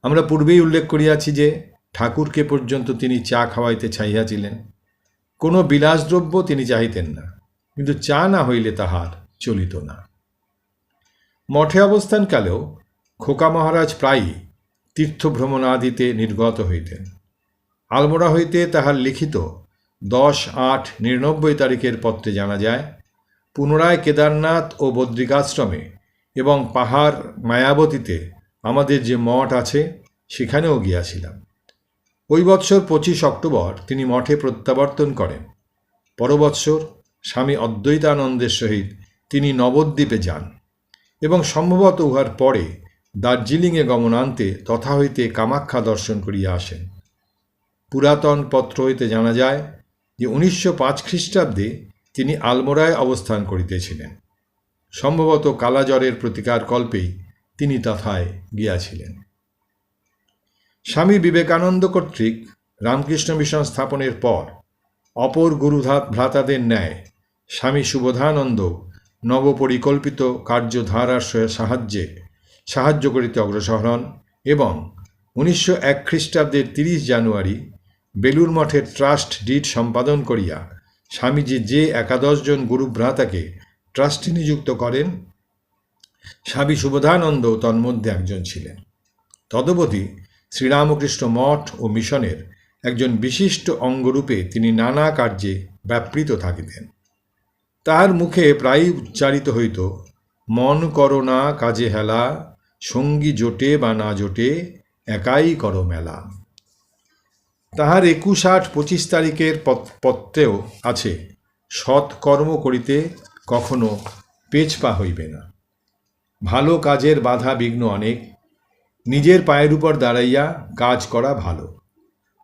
আমরা পূর্বেই উল্লেখ করিয়াছি যে ঠাকুরকে পর্যন্ত তিনি চা খাওয়াইতে চাহিয়াছিলেন। কোনো বিলাসদ্রব্য তিনি চাহিতেন না, কিন্তু চা না হইলে তাহার চলিত না। মঠে অবস্থানকালেও খোকা মহারাজ প্রায়ই তীর্থভ্রমণাদিতে নির্গত হইতেন। আলমোড়া হইতে তাহার লিখিত 10/8/99 তারিখের পত্রে জানা যায়, পুনরায় কেদারনাথ ও বদ্রিকাশ্রমে এবং পাহাড় মায়াবতীতে আমাদের যে মঠ আছে সেখানেও গিয়াছিলাম। ওই বৎসর 25 অক্টোবর তিনি মঠে প্রত্যাবর্তন করেন। পরবৎসর স্বামী অদ্বৈতানন্দের সহিত তিনি নবদ্বীপে যান এবং সম্ভবত উহার পরে দার্জিলিংয়ে গমনান্তে তথা হইতে কামাখ্যা দর্শন করিয়া আসেন। পুরাতন পত্র হইতে জানা যায় যে 1905 খ্রিস্টাব্দে তিনি আলমোড়ায় অবস্থান করিতেছিলেন। সম্ভবত কালাজ্বরের প্রতিকার কল্পেই তিনি তথায় গিয়াছিলেন। স্বামী বিবেকানন্দ কর্তৃক রামকৃষ্ণ মিশন স্থাপনের পর অপর গুরু ভ্রাতাদের ন্যায় স্বামী শুভদানন্দ নবপরিকল্পিত কার্যধারার সাহায্য করিতে অগ্রসর হন এবং 1901 খ্রিস্টাব্দের 30 জানুয়ারি বেলুর মঠের ট্রাস্ট ডিড সম্পাদন করিয়া স্বামীজি যে 11 জন গুরুভ্রাতাকে ট্রাস্টি নিযুক্ত করেন, স্বামী শুভদানন্দ তন্মধ্যে একজন ছিলেন। তদবধি শ্রীরামকৃষ্ণ মঠ ও মিশনের একজন বিশিষ্ট অঙ্গরূপে তিনি নানা কার্যে ব্যাপৃত থাকিতেন। তাহার মুখে প্রায়ই উচ্চারিত হইত, মন করো না কাজে হেলা, সঙ্গী জোটে বা না জোটে, একাই করো মেলা। তাহার 21-8-25 তারিখের পত্রেও আছে, সৎ কর্ম করিতে কখনো পেছপা হইবে না। ভালো কাজের বাধা বিঘ্ন অনেক, নিজের পায়ের উপর দাঁড়াইয়া কাজ করা ভালো।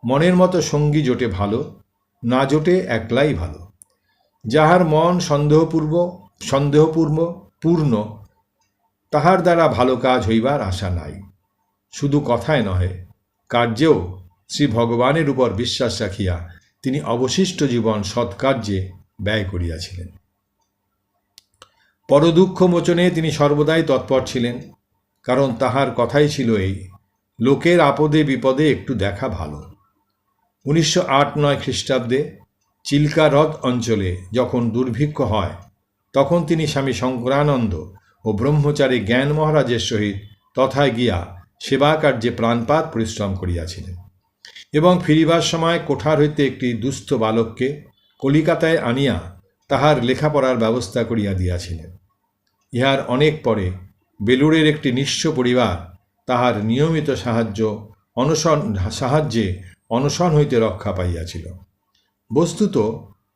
মনের মতো সঙ্গী জোটে ভালো, না জোটে একলাই ভালো। যাহার মন সন্দেহপূর্ণ তাহার দ্বারা ভালো কাজ হইবার আশা নাই। শুধু কথায় নহে, কার্যেও শ্রী ভগবানের উপর বিশ্বাস রাখিয়া তিনি অবশিষ্ট জীবন সৎকার্যে ব্যয় করিয়াছিলেন। পরদুঃখ মোচনে তিনি সর্বদাই তৎপর ছিলেন, কারণ তাহার কথাই ছিল এই, লোকের আপদে বিপদে একটু দেখা ভালো। 1908-9 খ্রিস্টাব্দে চিল্কা হ্রদ অঞ্চলে যখন দুর্ভিক্ষ হয়, তখন তিনি স্বামী শঙ্করানন্দ ও ব্রহ্মচারী জ্ঞান মহারাজের সহিত তথায় গিয়া সেবা কার্যে প্রাণপাত পরিশ্রম করিয়াছিলেন এবং ফিরিবার সময় কোঠার হইতে একটি দুস্থ বালককে কলিকাতায় আনিয়া তাহার লেখাপড়ার ব্যবস্থা করিয়া দিয়াছিলেন। ইহার অনেক পরে বেলুড়ের একটি নিঃস্ব পরিবার তাহার নিয়মিত সাহায্যে অনশন হইতে রক্ষা পাইয়াছিল। বস্তুত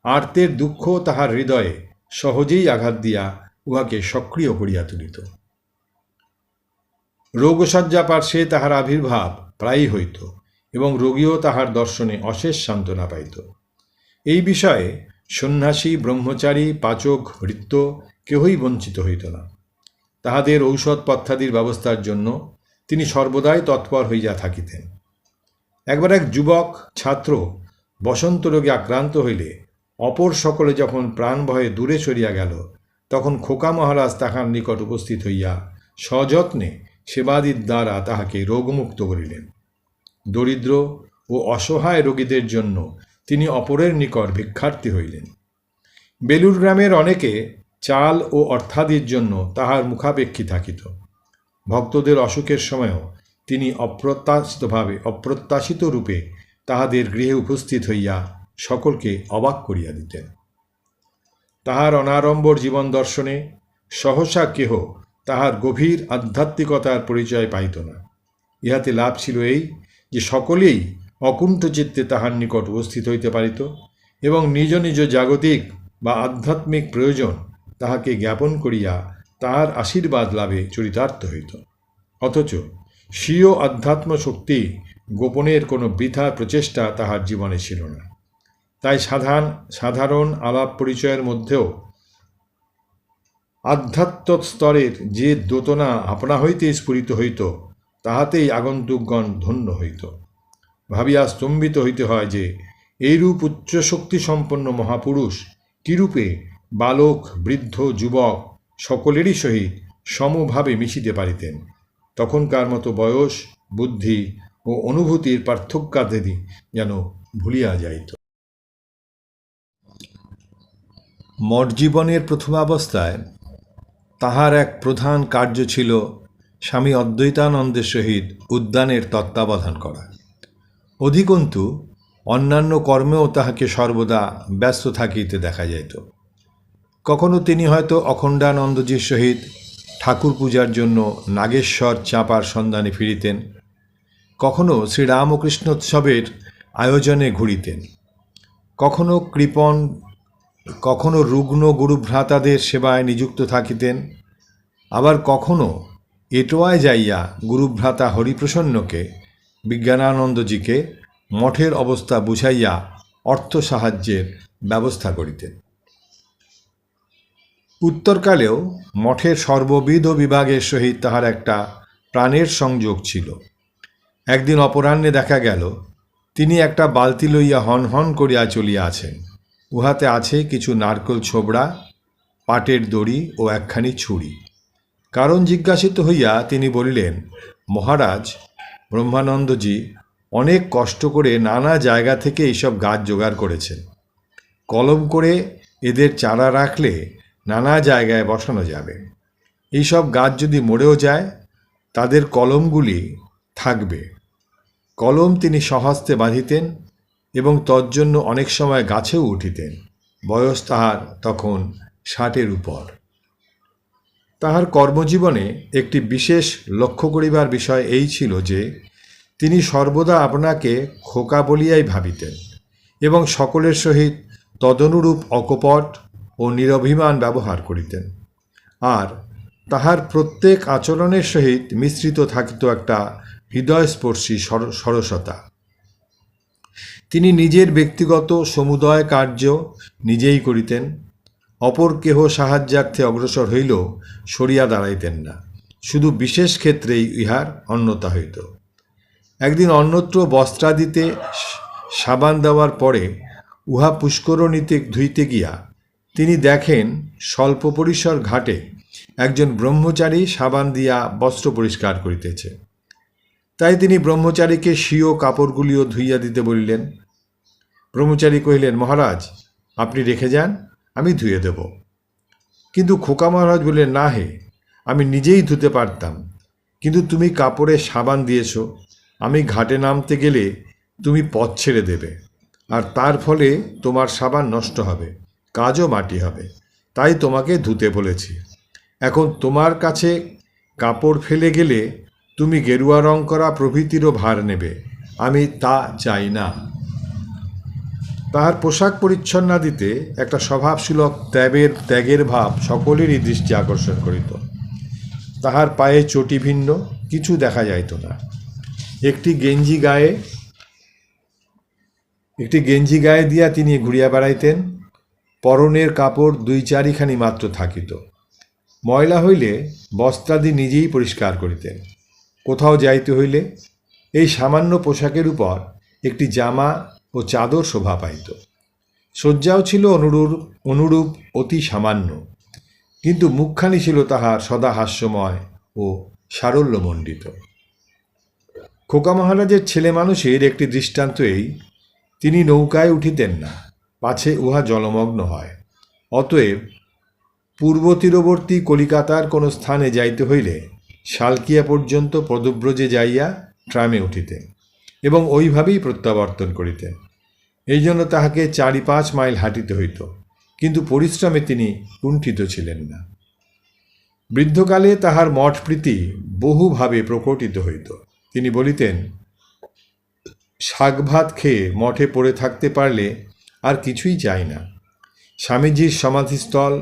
আর্তের দুঃখ তাহার হৃদয়ে সহজেই আঘাত দিয়া উহাকে সক্রিয় করিয়া তুলিত। রোগশয্যা পার্শ্বে তাহার আবির্ভাব প্রায়ই হইত এবং রোগীও তাহার দর্শনে অশেষ সান্ত্বনা পাইত। এই বিষয়ে সন্ন্যাসী, ব্রহ্মচারী, পাচক, ভৃত্য কেহই বঞ্চিত হইত না। তাহাদের ঔষধপথ্যাদির ব্যবস্থার জন্য তিনি সর্বদাই তৎপর হইয়া থাকিতেন। একবার এক যুবক ছাত্র বসন্ত রোগে আক্রান্ত হইলে অপর সকলে যখন প্রাণভয়ে দূরে সরিয়া গেল, তখন খোকা মহারাজ তাহার নিকট উপস্থিত হইয়া সযত্নে সেবাদির দ্বারা তাহাকে রোগমুক্ত করিলেন। দরিদ্র ও অসহায় রোগীদের জন্য তিনি অপরের নিকট ভিক্ষার্থী হইলেন। বেলুড় গ্রামের অনেকে চাল ও অর্থাদির জন্য তাহার মুখাপেক্ষী থাকিত। ভক্তদের অসুখের সময়ও তিনি অপ্রত্যাশিত রূপে তাহাদের গৃহে উপস্থিত হইয়া সকলকে অবাক করিয়া দিতেন। তাহার অনাড়ম্বর জীবন দর্শনে সহসা কেহ তাহার গভীর আধ্যাত্মিকতার পরিচয় পাইত না। ইহাতে লাভ ছিল এই যে সকলেই অকুণ্ঠ চিত্তে তাহার নিকট উপস্থিত হইতে পারিত এবং নিজ নিজ জাগতিক বা আধ্যাত্মিক প্রয়োজন তাহাকে জ্ঞাপন করিয়া তাহার আশীর্বাদ লাভে চরিতার্থ হইত। অথচ স্বীয় আধ্যাত্ম শক্তি গোপনের কোনো বৃথা প্রচেষ্টা তাহার জীবনে ছিল না। তাই সাধারণ আলাপ পরিচয়ের মধ্যেও আধ্যাত্ম স্তরের যে দোতনা আপনা হইতে স্ফুরিত হইত, তাহাতেই আগন্তুকগণ ধন্য হইত। ভাবিয়া স্তম্ভিত হইতে হয় যে এইরূপ উচ্চশক্তি সম্পন্ন মহাপুরুষ কিরূপে বালক, বৃদ্ধ, যুবক সকলেরই সহিত সমভাবে মিশিতে পারিতেন। তখনকার মতো বয়স, বুদ্ধি ও অনুভূতির পার্থক্যাদি যেন ভুলিয়া যাইত। মঠ জীবনের প্রথমাবস্থায় তাহার এক প্রধান কার্য ছিল স্বামী অদ্বৈতানন্দের সহিত উদ্যানের তত্ত্বাবধান করা। অধিকন্তু অন্যান্য কর্মেও তাহাকে সর্বদা ব্যস্ত থাকিতে দেখা যাইত। কখনো তিনি হয়তো অখণ্ডানন্দজির সহিত ঠাকুর পূজার জন্য নাগেশ্বর চাঁপার সন্ধানে ফিরিতেন, কখনো শ্রীরামকৃষ্ণোৎসবের আয়োজনে ঘুরিতেন, কখনো রুগ্ন গুরুভ্রাতাদের সেবায় নিযুক্ত থাকিতেন, আবার কখনো এটোয়ায় যাইয়া গুরুভ্রাতা হরিপ্রসন্নকে, বিজ্ঞানানন্দজিকে মঠের অবস্থা বুঝাইয়া অর্থ সাহায্যের ব্যবস্থা করিতেন। উত্তরকালেও মঠের সর্ববিধ বিভাগের সহিত তাহার একটা প্রাণের সংযোগ ছিল। একদিন অপরাহ্নে দেখা গেল তিনি একটা বালতি লইয়া হন হন করিয়া চলিয়া আছেন। উহাতে আছে কিছু নারকোল ছোবড়া, পাটের দড়ি ও একখানি ছুরি। কারণ জিজ্ঞাসিত হইয়া তিনি বলিলেন, মহারাজ, ব্রহ্মানন্দজি অনেক কষ্ট করে নানা জায়গা থেকে এইসব গাছ জোগাড় করেছেন। কলম করে এদের চারা রাখলে নানা জায়গায় বসানো যাবে। এইসব গাছ যদি মরেও যায়, তাদের কলমগুলি থাকবে। কলম তিনি স্বহস্তে বাঁধিতেন এবং তজ্জন্য অনেক সময় গাছেও উঠিতেন। বয়স তাহার তখন 60-এর উপর। তাহার কর্মজীবনে একটি বিশেষ লক্ষ্য করিবার বিষয় এই ছিল যে তিনি সর্বদা আপনাকে খোকা বলিয়াই ভাবিতেন এবং সকলের সহিত তদনুরূপ অকপট ও নিরভিমান ব্যবহার করিতেন। আর তাহার প্রত্যেক আচরণের সহিত মিশ্রিত থাকিত একটা হৃদয়স্পর্শী সরসতা। তিনি নিজের ব্যক্তিগত সমুদয় কার্য নিজেই করিতেন, অপর কেহ সাহায্যার্থে অগ্রসর হইলেও সরিয়া দাঁড়াইতেন না, শুধু বিশেষ ক্ষেত্রেই ইহার অন্যতা হইত। একদিন অন্যত্র বস্ত্রাদিতে সাবান দেওয়ার পরে উহা পুষ্করণীতে ধুইতে গিয়া তিনি দেখেন স্বল্প পরিসর ঘাটে একজন ব্রহ্মচারী সাবান দিয়া বস্ত্র পরিষ্কার করিতেছে। তাই তিনি ব্রহ্মচারীকে স্বীয় কাপড়গুলিও ধুইয়া দিতে বলিলেন। ব্রহ্মচারী কহিলেন, মহারাজ আপনি রেখে যান, আমি ধুয়ে দেব। কিন্তু খোকা মহারাজ বললেন, না হে, আমি নিজেই ধুতে পারতাম, কিন্তু তুমি কাপড়ে সাবান দিয়েছ, আমি ঘাটে নামতে গেলে তুমি পথ ছেড়ে দেবে, আর তার ফলে তোমার সাবান নষ্ট হবে, কাজও মাটি হবে, তাই তোমাকে ধুতে বলেছি। এখন তোমার কাছে কাপড় ফেলে গেলে তুমি গেরুয়া রং করা প্রভৃতিরও ভার নেবে, আমি তা চাই না। তাহার পোশাক পরিচ্ছন্নাদিতে একটা স্বভাবসুলভ ত্যাগের ভাব সকলেরই দৃষ্টি আকর্ষণ করিত। তাহার পায়ে চটি ভিন্ন কিছু দেখা যাইত না। একটি গেঞ্জি গায়ে দিয়া তিনি ঘুরিয়া বেড়াইতেন। পরনের কাপড় 2-4খানি মাত্র থাকিত। ময়লা হইলে বস্ত্রাদি নিজেই পরিষ্কার করিতেন। কোথাও যাইতে হইলে এই সামান্য পোশাকের উপর একটি জামা ও চাদর শোভা পাইত। শয্যাও ছিল অনুরূপ অতি সামান্য, কিন্তু মুখখানি ছিল তাহার সদা হাস্যময় ও সারল্যমণ্ডিত। খোকা মহারাজের ছেলে মানুষের একটি দৃষ্টান্ত এই, তিনি নৌকায় উঠিতেন না, পাছে উহা জলমগ্ন হয়। অতএব পূর্ব তীরবর্তী কলিকাতার কোনো স্থানে যাইতে হইলে শালকিয়া পর্যন্ত পদব্রজে যাইয়া ট্রামে উঠিতেন এবং ওইভাবেই প্রত্যাবর্তন করিতেন। এই জন্য তাহাকে 4-5 মাইল হাঁটিতে হইত, কিন্তু পরিশ্রমে তিনি কুণ্ঠিত ছিলেন না। বৃদ্ধকালে তাহার মঠপ্রীতি বহুভাবে প্রকটিত হইত। তিনি বলিতেন, শাক ভাত খেয়ে মঠে পড়ে থাকতে পারলে আর কিছুই চাই না। স্বামীজির সমাধিস্থল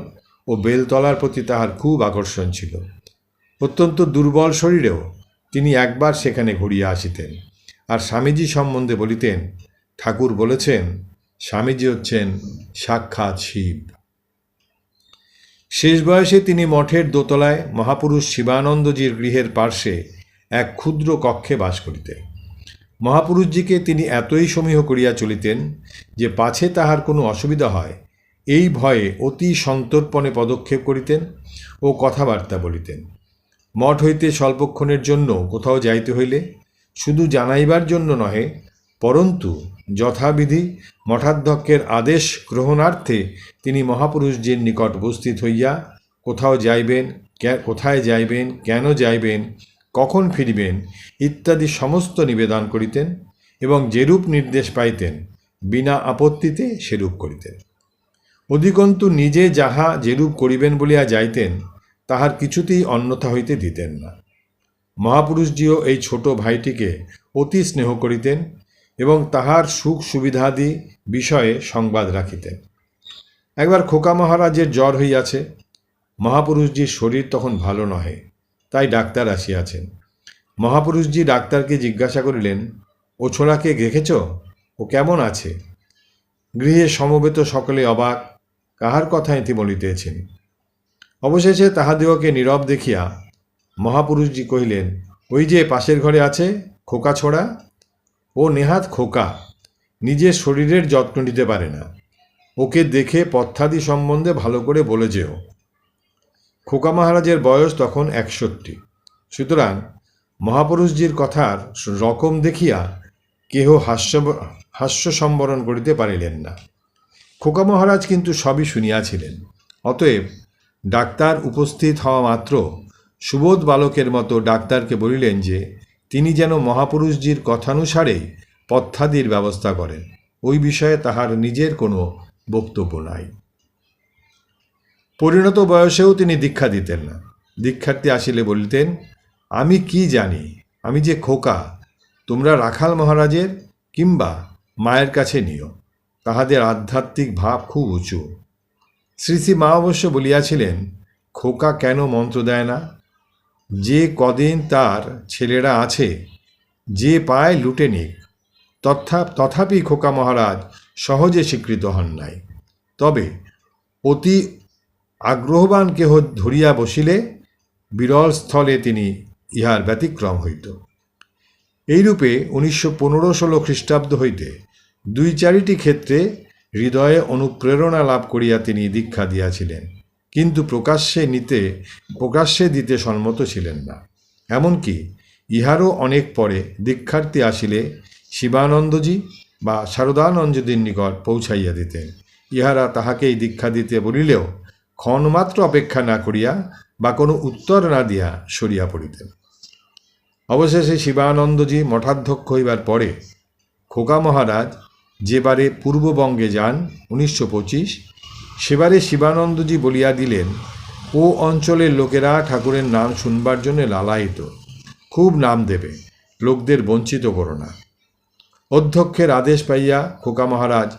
ও বেলতলার প্রতি তাহার খুব আকর্ষণ ছিল। অত্যন্ত দুর্বল শরীরেও তিনি একবার সেখানে ঘুরিয়া আসিতেন, আর স্বামীজি সম্বন্ধে বলিতেন, ঠাকুর বলেছেন স্বামীজি হচ্ছেন সাক্ষাৎ শিব। শেষ বয়সে তিনি মঠের দোতলায় মহাপুরুষ শিবানন্দজির গৃহের পার্শ্বে এক ক্ষুদ্র কক্ষে বাস করিতেন। মহাপুরুষজিকে তিনি এতই সমীহ করিয়া চলিতেন যে পাছে তাহার কোনো অসুবিধা হয় এই ভয়ে অতি সন্তর্পণে পদক্ষেপ করিতেন ও কথাবার্তা বলিতেন। মঠ হইতে স্বল্পক্ষণের জন্য কোথাও যাইতে হইলে শুধু জানাইবার জন্য নহে, পরন্তু যথাবিধি মঠাধ্যক্ষের আদেশ গ্রহণার্থে তিনি মহাপুরুষজির নিকট উপস্থিত হইয়া কোথায় যাইবেন, কেন যাইবেন, কখন ফিরিবেন ইত্যাদি সমস্ত নিবেদন করিতেন এবং যেরূপ নির্দেশ পাইতেন বিনা আপত্তিতে সেরূপ করিতেন। অধিকন্তু নিজে যাহা যেরূপ করিবেন বলিয়া যাইতেন তাহার কিছুতেই অন্যথা হইতে দিতেন না। মহাপুরুষজিও এই ছোট ভাইটিকে অতি স্নেহ করিতেন এবং তাহার সুখ সুবিধাদি বিষয়ে সংবাদ রাখিতেন। একবার খোকা মহারাজের জ্বর হইয়াছে। মহাপুরুষজির শরীর তখন ভালো নহে, তাই ডাক্তার আসিয়াছেন। মহাপুরুষজি ডাক্তারকে জিজ্ঞাসা করিলেন, ও ছোড়াকে দেখেছ, ও কেমন আছে? গৃহে সমবেত সকলে অবাক, কাহার কথা ইতি বলিতেছেন। অবশেষে তাহাদিগকে নীরব দেখিয়া মহাপুরুষজি কহিলেন, ওই যে পাশের ঘরে আছে খোকা ছোড়া, ও নেহাত খোকা, নিজের শরীরের যত্ন নিতে পারে না, ওকে দেখে পথ্যাদি সম্বন্ধে ভালো করে বলে যেও। খোকা মহারাজের বয়স তখন 61। সুতরাং মহাপুরুষজির কথার রকম দেখিয়া কেহ হাস্য সম্বরণ করিতে পারিলেন না। খোকা মহারাজ কিন্তু সবই শুনিয়াছিলেন। অতএব ডাক্তার উপস্থিত হওয়া মাত্র সুবোধ বালকের মতো ডাক্তারকে বলিলেন যে তিনি যেন মহাপুরুষজির কথানুসারেই পথ্যাদির ব্যবস্থা করেন ওই বিষয়ে তাহার নিজের কোনো বক্তব্য নাই। পরিণত বয়সেও তিনি দীক্ষা দিতেন না। দীক্ষার্থী আসিলে বলিতেন, আমি কি জানি, আমি যে খোকা, তোমরা রাখাল মহারাজের কিংবা মায়ের কাছে নিও। তাহাদের আধ্যাত্মিক ভাব খুব উঁচু। শ্রী শ্রী মা অবশ্য বলিয়াছিলেন, খোকা কেন মন্ত্র দেয় না? যে কদিন তার ছেলেরা আছে, যে পায় লুটে নিক। তথাপি খোকা মহারাজ সহজে স্বীকৃত হন নাই। তবে অতি আগ্রহবান কেহ ধরিয়া বসিলে বিরল স্থলে তিনি ইহার ব্যতিক্রম হইত। এইরূপে 1915-16 খ্রিস্টাব্দ হইতে 2-4টি ক্ষেত্রে হৃদয়ে অনুপ্রেরণা লাভ করিয়া তিনি দীক্ষা দিয়াছিলেন, কিন্তু প্রকাশ্যে দিতে সম্মত ছিলেন না। এমনকি ইহারও অনেক পরে দীক্ষার্থী আসিলে শিবানন্দজি বা শারদানন্দজির নিকট পৌঁছাইয়া দিতেন। ইহারা তাহাকেই দীক্ষা দিতে বলিলেও ক্ষণমাত্র অপেক্ষা না করিয়া বা কোনো উত্তর না দিয়া সরিয়া পড়িতেন। অবশেষে শিবানন্দজি মঠাধ্যক্ষ হইবার পরে খোকা মহারাজ যেবারে পূর্ববঙ্গে যান 1925, সেবারে শিবানন্দজি বলিয়া দিলেন, ও অঞ্চলের লোকেরা ঠাকুরের নাম শুনবার জন্য লালায়িত, খুব নাম দেবে, লোকদের বঞ্চিত করো না। অধ্যক্ষের আদেশ পাইয়া খোকা মহারাজ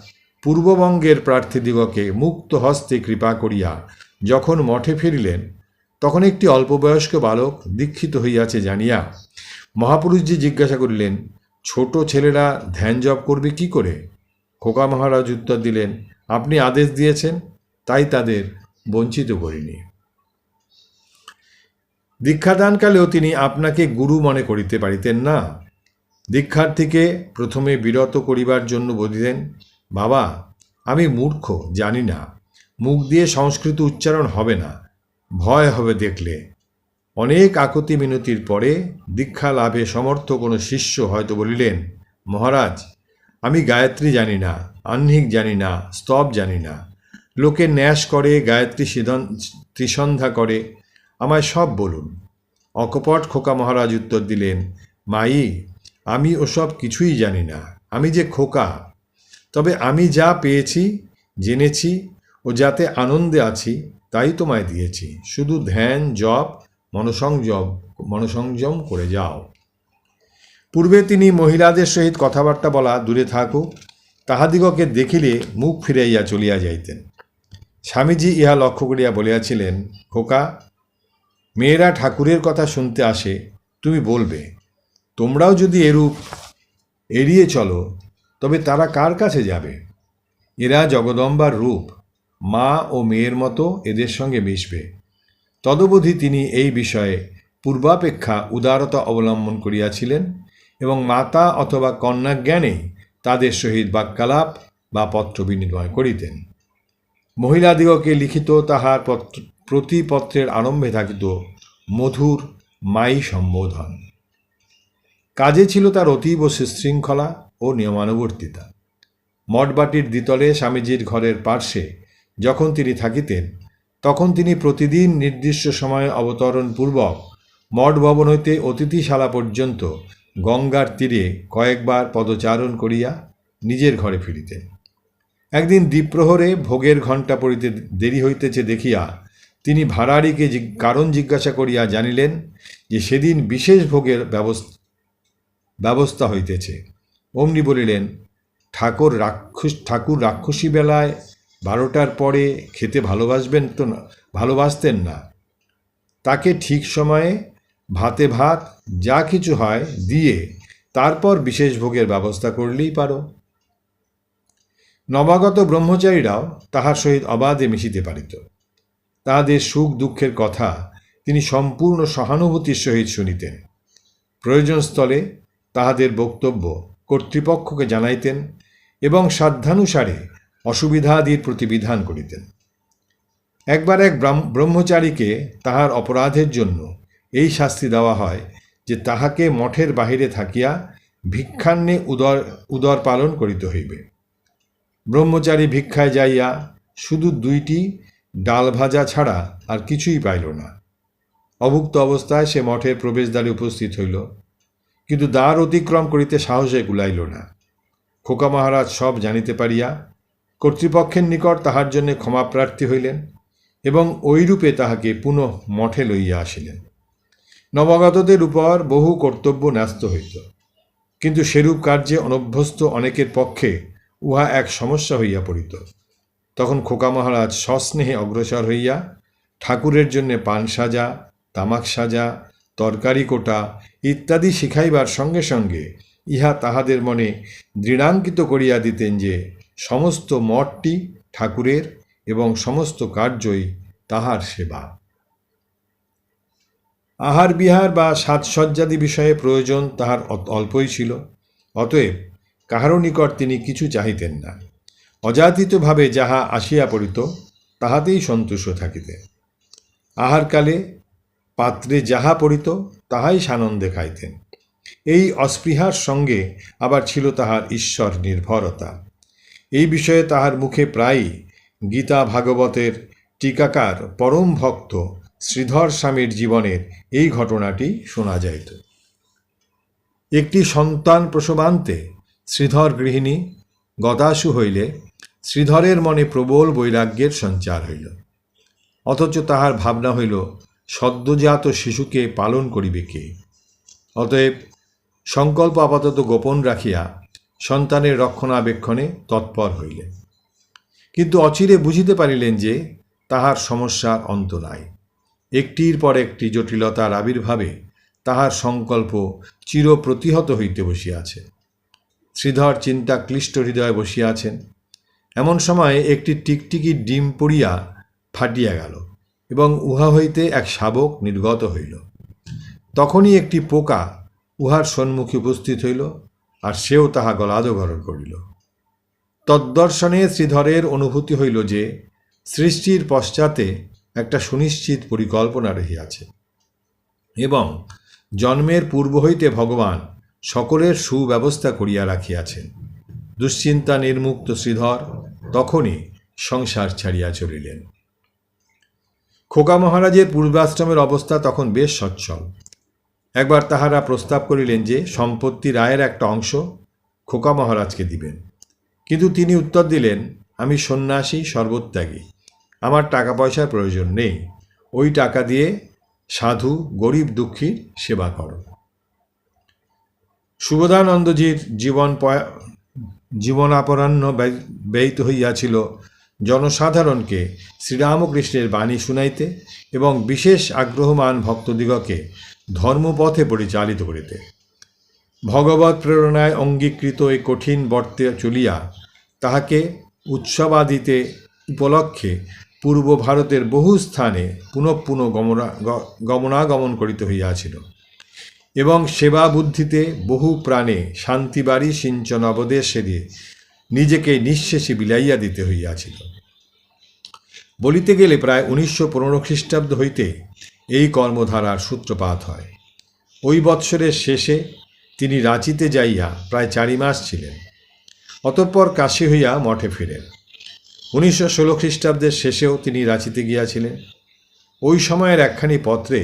পূর্ববঙ্গের প্রার্থীদিগকে মুক্ত হস্তে কৃপা করিয়া যখন মঠে ফিরিলেন, তখন একটি অল্পবয়স্ক বালক দীক্ষিত হইয়াছে জানিয়া মহাপুরুষজি জিজ্ঞাসা করিলেন, ছোট ছেলেরা ধ্যান জপ করবে কি করে? খোকা মহারাজ উত্তর দিলেন, আপনি আদেশ দিয়েছেন, তাই তাদের বঞ্চিত করিনি। দীক্ষাদানকালেও তিনি আপনাকে গুরু মনে করিতে পারিতেন না। দীক্ষার্থীকে প্রথমে বিরত করিবার জন্য বলিতেন, বাবা আমি মূর্খ, জানি না, মুখ দিয়ে সংস্কৃত উচ্চারণ হবে না, ভয় হবে দেখলে। অনেক আকুতি মিনতির পরে দীক্ষা লাভে সমর্থ কোনো শিষ্য হয়তো বলিলেন, মহারাজ আমি গায়ত্রী জানি না, আহ্নিক জানি না, স্তব জানি না, লোকে ন্যাস করে, গায়ত্রী ত্রিসন্ধ্যা করে, আমায় সব বলুন। অকপট খোকা মহারাজ উত্তর দিলেন, মাই আমি ওসব কিছুই জানি না, আমি যে খোকা, তবে আমি যা পেয়েছি, জেনেছি ও যাতে আনন্দে আছি তাই তোমায় দিয়েছি, শুধু ধ্যান জপ মনসংযম করে যাও। পূর্বে তিনি মহিলাদের সহিত কথাবার্তা বলা দূরে থাকুক, তাহাদিগকে দেখিলে মুখ ফিরাইয়া চলিয়া যাইতেন। স্বামীজি ইহা লক্ষ্য করিয়া বলিয়াছিলেন, খোকা, মেয়েরা ঠাকুরের কথা শুনতে আসে, তুমি বলবে, তোমরাও যদি এরূপ এড়িয়ে চলো তবে তারা কার কাছে যাবে? এরা জগদম্বার রূপ, মা ও মেয়ের মতো এদের সঙ্গে মিশবে। তদবধি তিনি এই বিষয়ে পূর্বাপেক্ষা উদারতা অবলম্বন করিয়াছিলেন এবং মাতা অথবা কন্যা জ্ঞানেই তাদের সহিত বাক্যালাপ বা পত্র বিনিময় করিতেন। মহিলাদিগকে লিখিত তাহার প্রতিপত্রের আরম্ভে থাকিত মধুর মাই সম্বোধন। কাজে ছিল তার অতীব সুশৃঙ্খলা ও নিয়মানুবর্তিতা। মঠবাটির দ্বিতলে স্বামীজির ঘরের পার্শ্বে যখন তিনি থাকিতেন, তখন তিনি প্রতিদিন নির্দিষ্ট সময়ে অবতরণপূর্বক মঠ ভবন হইতে অতিথিশালা পর্যন্ত গঙ্গার তীরে কয়েকবার পদচারণ করিয়া নিজের ঘরে ফিরিতেন। একদিন দ্বীপ্রহরে ভোগের ঘণ্টা পড়িতে দেরি হইতেছে দেখিয়া তিনি ভাড়ারিকে কারণ জিজ্ঞাসা করিয়া জানিলেন যে সেদিন বিশেষ ভোগের ব্যবস্থা হইতেছে। অমনি বলিলেন, ঠাকুর রাক্ষসী বেলায় 12টার পরে খেতে ভালোবাসতেন না, তাকে ঠিক সময়ে ভাতে ভাত যা কিছু হয় দিয়ে তারপর বিশেষ ভোগের ব্যবস্থা করলেই পারো। নবাগত ব্রহ্মচারীরাও তাহার সহিত অবাধে মিশিতে পারিত। তাহাদের সুখ দুঃখের কথা তিনি সম্পূর্ণ সহানুভূতির সহিত শুনিতেন। প্রয়োজনস্থলে তাহাদের বক্তব্য কর্তৃপক্ষকে জানাইতেন এবং সাধ্যানুসারে অসুবিধাদির প্রতিবিধান করিতেন। একবার এক ব্রহ্মচারীকে তাহার অপরাধের জন্য এই শাস্তি দেওয়া হয় যে তাহাকে মঠের বাহিরে থাকিয়া ভিক্ষান্নে উদর পালন করিতে হইবে। ব্রহ্মচারী ভিক্ষায় যাইয়া শুধু 2টি ডাল ভাজা ছাড়া আর কিছুই পাইল না। অভুক্ত অবস্থায় সে মঠের প্রবেশদ্বারে উপস্থিত হইল, কিন্তু দ্বার অতিক্রম করিতে সাহসে কুলাইল না। খোকা মহারাজ সব জানিতে পারিয়া কর্তৃপক্ষের নিকট তাহার জন্য ক্ষমাপ্রার্থী হইলেন এবং ঐরূপে তাহাকে পুনঃ মঠে লইয়া আসিলেন। নবাগতদের উপর বহু কর্তব্য ন্যস্ত হইত, কিন্তু সেরূপ কার্যে অনভ্যস্ত অনেকের পক্ষে উহা এক সমস্যা হইয়া পড়িত। তখন খোকা মহারাজ সস্নেহে অগ্রসর হইয়া ঠাকুরের জন্য পান সাজা, তামাক সাজা, তরকারি কোটা ইত্যাদি শিখাইবার সঙ্গে সঙ্গে ইহা তাহাদের মনে দৃঢ়াঙ্কিত করিয়া দিতেন যে সমস্ত মঠটি ঠাকুরের এবং সমস্ত কার্যই তাহার সেবা। আহার বিহার বা সাজসজ্জাদি বিষয়ে প্রয়োজন তাহার অল্পই ছিল। অতএব কাহারও নিকট তিনি কিছু চাহিতেন না। অযাচিতভাবে যাহা আসিয়া পড়িত তাহাতেই সন্তুষ্ট থাকিতেন। আহারকালে পাত্রে যাহা পড়িত তাহাই সানন্দে খাইতেন। এই অস্পৃহার সঙ্গে আবার ছিল তাহার ঈশ্বর নির্ভরতা। এই বিষয়ে তাহার মুখে প্রায়ই গীতা ভাগবতের টিকাকার পরম ভক্ত শ্রীধর স্বামীর জীবনের এই ঘটনাটি শোনা যাইত। একটি সন্তান প্রসবান্তে শ্রীধর গৃহিণী গতাশু হইলে শ্রীধরের মনে প্রবল বৈরাগ্যের সঞ্চার হইল। অথচ তাহার ভাবনা হইল সদ্যজাত শিশুকে পালন করিবে কে। অতএব সংকল্প আপাতত গোপন রাখিয়া সন্তানের রক্ষণাবেক্ষণে তৎপর হইলেন। কিন্তু অচিরে বুঝিতে পারিলেন যে তাহার সমস্যার অন্ত নাই। একটির পর একটি জটিলতার আবির্ভাবে তাহার সংকল্প চিরপ্রতিহত হইতে বসিয়াছে। শ্রীধর চিন্তা ক্লিষ্ট হৃদয়ে বসিয়াছেন। এমন সময়ে একটি টিকটিকি ডিম পড়িয়া ফাটিয়া গেল এবং উহা হইতে এক শাবক নির্গত হইল। তখনই একটি পোকা উহার সম্মুখে উপস্থিত হইল, আর সেও তাহা গলাধঃকরণ করিল। তদ্দর্শনে শ্রীধরের অনুভূতি হইল যে সৃষ্টির পশ্চাতে একটা সুনিশ্চিত পরিকল্পনা রহিয়াছে এবং জন্মের পূর্ব হইতে ভগবান সকলের সুব্যবস্থা করিয়া রাখিয়াছেন। দুশ্চিন্তা নির্মুক্ত শ্রীধর তখনই সংসার ছাড়িয়া চলিলেন। খোকা মহারাজের পূর্বাশ্রমের অবস্থা তখন বেশ সচ্ছল। একবার তাহারা প্রস্তাব করিলেন যে সম্পত্তির আয়ের একটা অংশ খোকা মহারাজকে দিবেন, কিন্তু তিনি উত্তর দিলেন, আমি সন্ন্যাসী, সর্বত্যাগী, আমার টাকা পয়সার প্রয়োজন নেই, ওই টাকা দিয়ে সাধু গরিব দুঃখীর সেবা করো। সুবোধানন্দজির জীবনাপরাহ্ন ব্যয়িত হইয়াছিল জনসাধারণকে শ্রীরামকৃষ্ণের বাণী শুনাইতে এবং বিশেষ আগ্রহমান ভক্তদিগকে ধর্মপথে পরিচালিত করিতে। ভগবৎ প্রেরণায় অঙ্গীকৃত এই কঠিন বর্তে চলিয়া তাহাকে উৎসবাদিতে উপলক্ষে পূর্ব ভারতের বহু স্থানে পুনঃ পুনঃ গমনাগমন করিতে হইয়াছিল এবং সেবা বুদ্ধিতে বহু প্রাণে শান্তিবাড়ি সিঞ্চন অবদেশে দিয়ে নিজেকে নিঃশেষে বিলাইয়া দিতে হইয়াছিল। বলিতে গেলে প্রায় 1915 খ্রিস্টাব্দ হইতে এই কর্মধারার সূত্রপাত হয়। ওই বৎসরের শেষে তিনি রাঁচিতে যাইয়া প্রায় 4 মাস ছিলেন। অতঃপর কাশী হইয়া মঠে ফিরেন। 1916 খ্রিস্টাব্দের শেষেও তিনি রাঁচিতে গিয়াছিলেন। ওই সময়ের একখানি পত্রে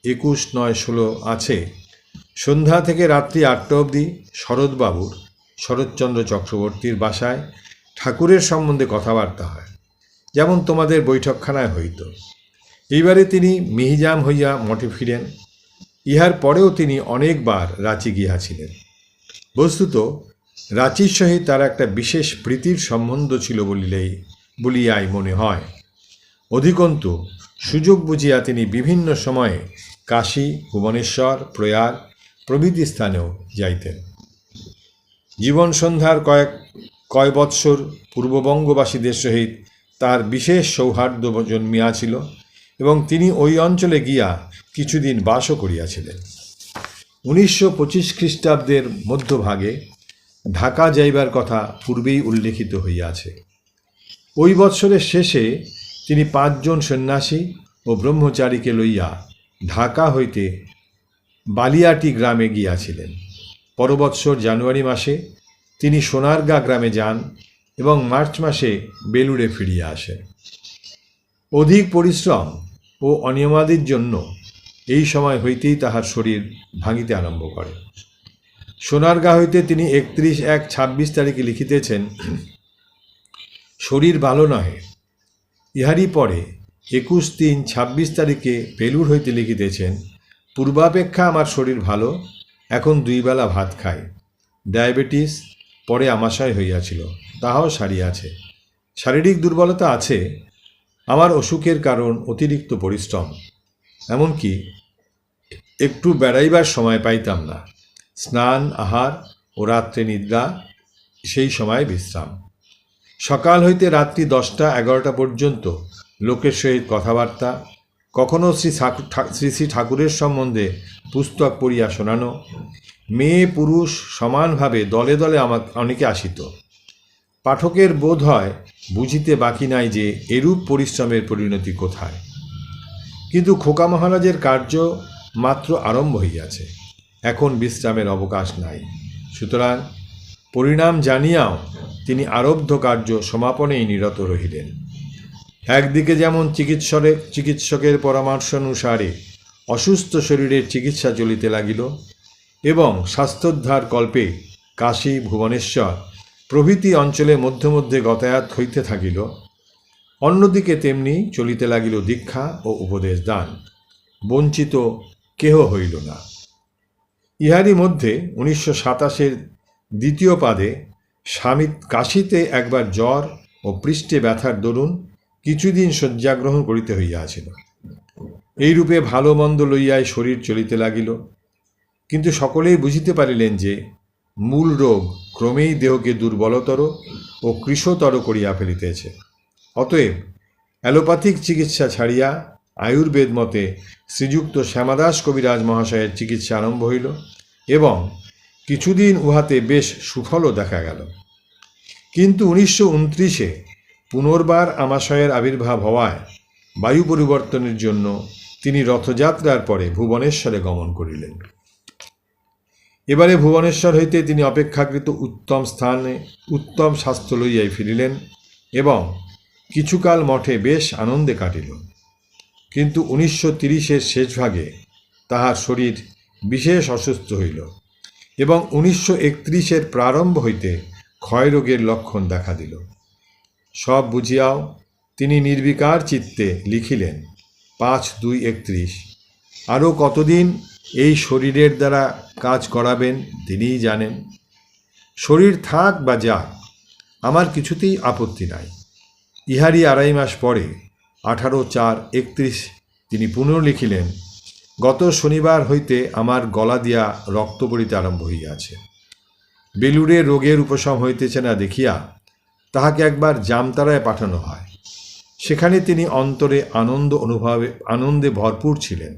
21/9/16 আছে, সন্ধ্যা থেকে রাত্রি 8টা অবধি শরৎবাবুর, শরৎচন্দ্র চক্রবর্তীর বাসায় ঠাকুরের সম্বন্ধে কথাবার্তা হয়, যেমন তোমাদের বৈঠকখানায় হইত। এইবারে তিনি মিহিজাম হইয়া মঠে ফিরেন। ইহার পরেও তিনি অনেকবার রাঁচি গিয়াছিলেন। বস্তুত রাঁচির সহিত তার একটা বিশেষ প্রীতির সম্বন্ধ ছিল বলিয়াই মনে হয়। অধিকন্তু সুযোগ বুঝিয়া তিনি বিভিন্ন সময়ে কাশী, ভুবনেশ্বর, প্রয়াগ প্রভৃতি স্থানেও যাইতেন। জীবন সন্ধ্যার কয় বৎসর পূর্ববঙ্গবাসীদের সহিত তার বিশেষ সৌহার্দ্য জন্মিয়াছিল এবং তিনি ওই অঞ্চলে গিয়া কিছুদিন বাসও করিয়াছিলেন। 1925 খ্রিস্টাব্দের মধ্যভাগে ঢাকা যাইবার কথা পূর্বেই উল্লেখিত হইয়াছে। ওই বৎসরের শেষে তিনি 5 জন সন্ন্যাসী ও ব্রহ্মচারীকে লইয়া ঢাকা হইতে বালিয়াটি গ্রামে গিয়াছিলেন। পরবৎসর জানুয়ারি মাসে তিনি সোনারগাঁ গ্রামে যান এবং মার্চ মাসে বেলুড়ে ফিরিয়া আসেন। অধিক পরিশ্রম ও অনিয়মাদির জন্য এই সময় হইতেই তাহার শরীর ভাঙিতে আরম্ভ করে। সোনারগাঁ হইতে তিনি 31/1/26 তারিখে লিখিতেছেন, শরীর ভালো নহে। ইহারই পরে 21/3/26 তারিখে বেলুড় হইতে লিখিতেছেন, পূর্বাপেক্ষা আমার শরীর ভালো, এখন 2 বেলা ভাত খাই। ডায়াবেটিস পরে আমাশয় হইয়াছিল, তাহাও সারিয়াছে। শারীরিক দুর্বলতা আছে। আমার অসুখের কারণ অতিরিক্ত পরিশ্রম, এমনকি একটু বেড়াইবার সময় পাইতাম না। স্নান, আহার ও রাত্রে নিদ্রা, সেই সময় বিশ্রাম। সকাল হইতে রাত্রি 10টা-11টা পর্যন্ত লোকের সহিত কথাবার্তা, কখনো শ্রী শ্রী ঠাকুরের সম্বন্ধে পুস্তক পড়িয়া শোনানো। মেয়ে পুরুষ সমানভাবে দলে দলে অনেকে আসিত। পাঠকের বোধ হয় বুঝিতে বাকি নাই যে এরূপ পরিশ্রমের পরিণতি কোথায়। কিন্তু খোকা মহারাজের কার্য মাত্র আরম্ভ হইয়াছে, এখন বিশ্রামের অবকাশ নাই। সুতরাং পরিণাম জানিয়াও তিনি আরব্ধ কার্য সমাপনেই নিরত রহিলেন। একদিকে যেমন চিকিৎসকের পরামর্শ অনুসারে অসুস্থ শরীরের চিকিৎসা চলিতে লাগিল এবং স্বাস্থ্যোদ্ধার কল্পে কাশী, ভুবনেশ্বর প্রভৃতি অঞ্চলে মধ্যে মধ্যে গতায়াত হইতে থাকিল, অন্যদিকে তেমনি চলিতে লাগিল দীক্ষা ও উপদেশ দান। বঞ্চিত কেহ হইল না। ইহারই মধ্যে 1927 দ্বিতীয় পাদে স্বামী কাশীতে একবার জ্বর ও পৃষ্ঠে ব্যথার দরুন কিছুদিন শয্যাগ্রহণ করিতে হইয়াছিল। এইরূপে ভালো মন্দ লইয়াই শরীর চলিতে লাগিল। কিন্তু সকলেই বুঝিতে পারিলেন যে মূল রোগ ক্রমেই দেহকে দুর্বলতর ও কৃশতর করিয়া ফেলিতেছে। অতএব অ্যালোপ্যাথিক চিকিৎসা ছাড়িয়া আয়ুর্বেদ মতে শ্রীযুক্ত শ্যামাদাস কবিরাজ মহাশয়ের চিকিৎসা আরম্ভ হইল এবং কিছুদিন উহাতে বেশ সুফলও দেখা গেল। কিন্তু 1929-এ পুনর্বার আমাশয়ের আবির্ভাব হওয়ায় বায়ু পরিবর্তনের জন্য তিনি রথযাত্রার পরে ভুবনেশ্বরে গমন করিলেন। এবারে ভুবনেশ্বর হইতে তিনি অপেক্ষাকৃত উত্তম স্থানে উত্তম স্বাস্থ্য লইয়াই ফিরিলেন এবং কিছুকাল মঠে বেশ আনন্দে কাটিল। কিন্তু 1930-এর শেষভাগে তাহার শরীর বিশেষ অসুস্থ হইল এবং 1931-এর প্রারম্ভ হইতে ক্ষয়রোগের লক্ষণ দেখা দিল। সব বুঝিয়াও তিনি নির্বিকার চিত্তে লিখিলেন 5/2/31, আরও কতদিন এই শরীরের দ্বারা কাজ করাবেন তিনিই জানেন। শরীর থাক বা যাক, আমার কিছুতেই আপত্তি নাই। ইহারই 2.5 মাস পরে 18/4/31 তিনি পুনঃ লিখিলেন, গত শনিবার হইতে আমার গলা দিয়া রক্ত পড়িতে আরম্ভ হইয়াছে। বেলুড়ে রোগের উপশম হইতেছে না দেখিয়া তাহাকে একবার জামতারায় পাঠানো হয়। সেখানে তিনি অন্তরে আনন্দে ভরপুর ছিলেন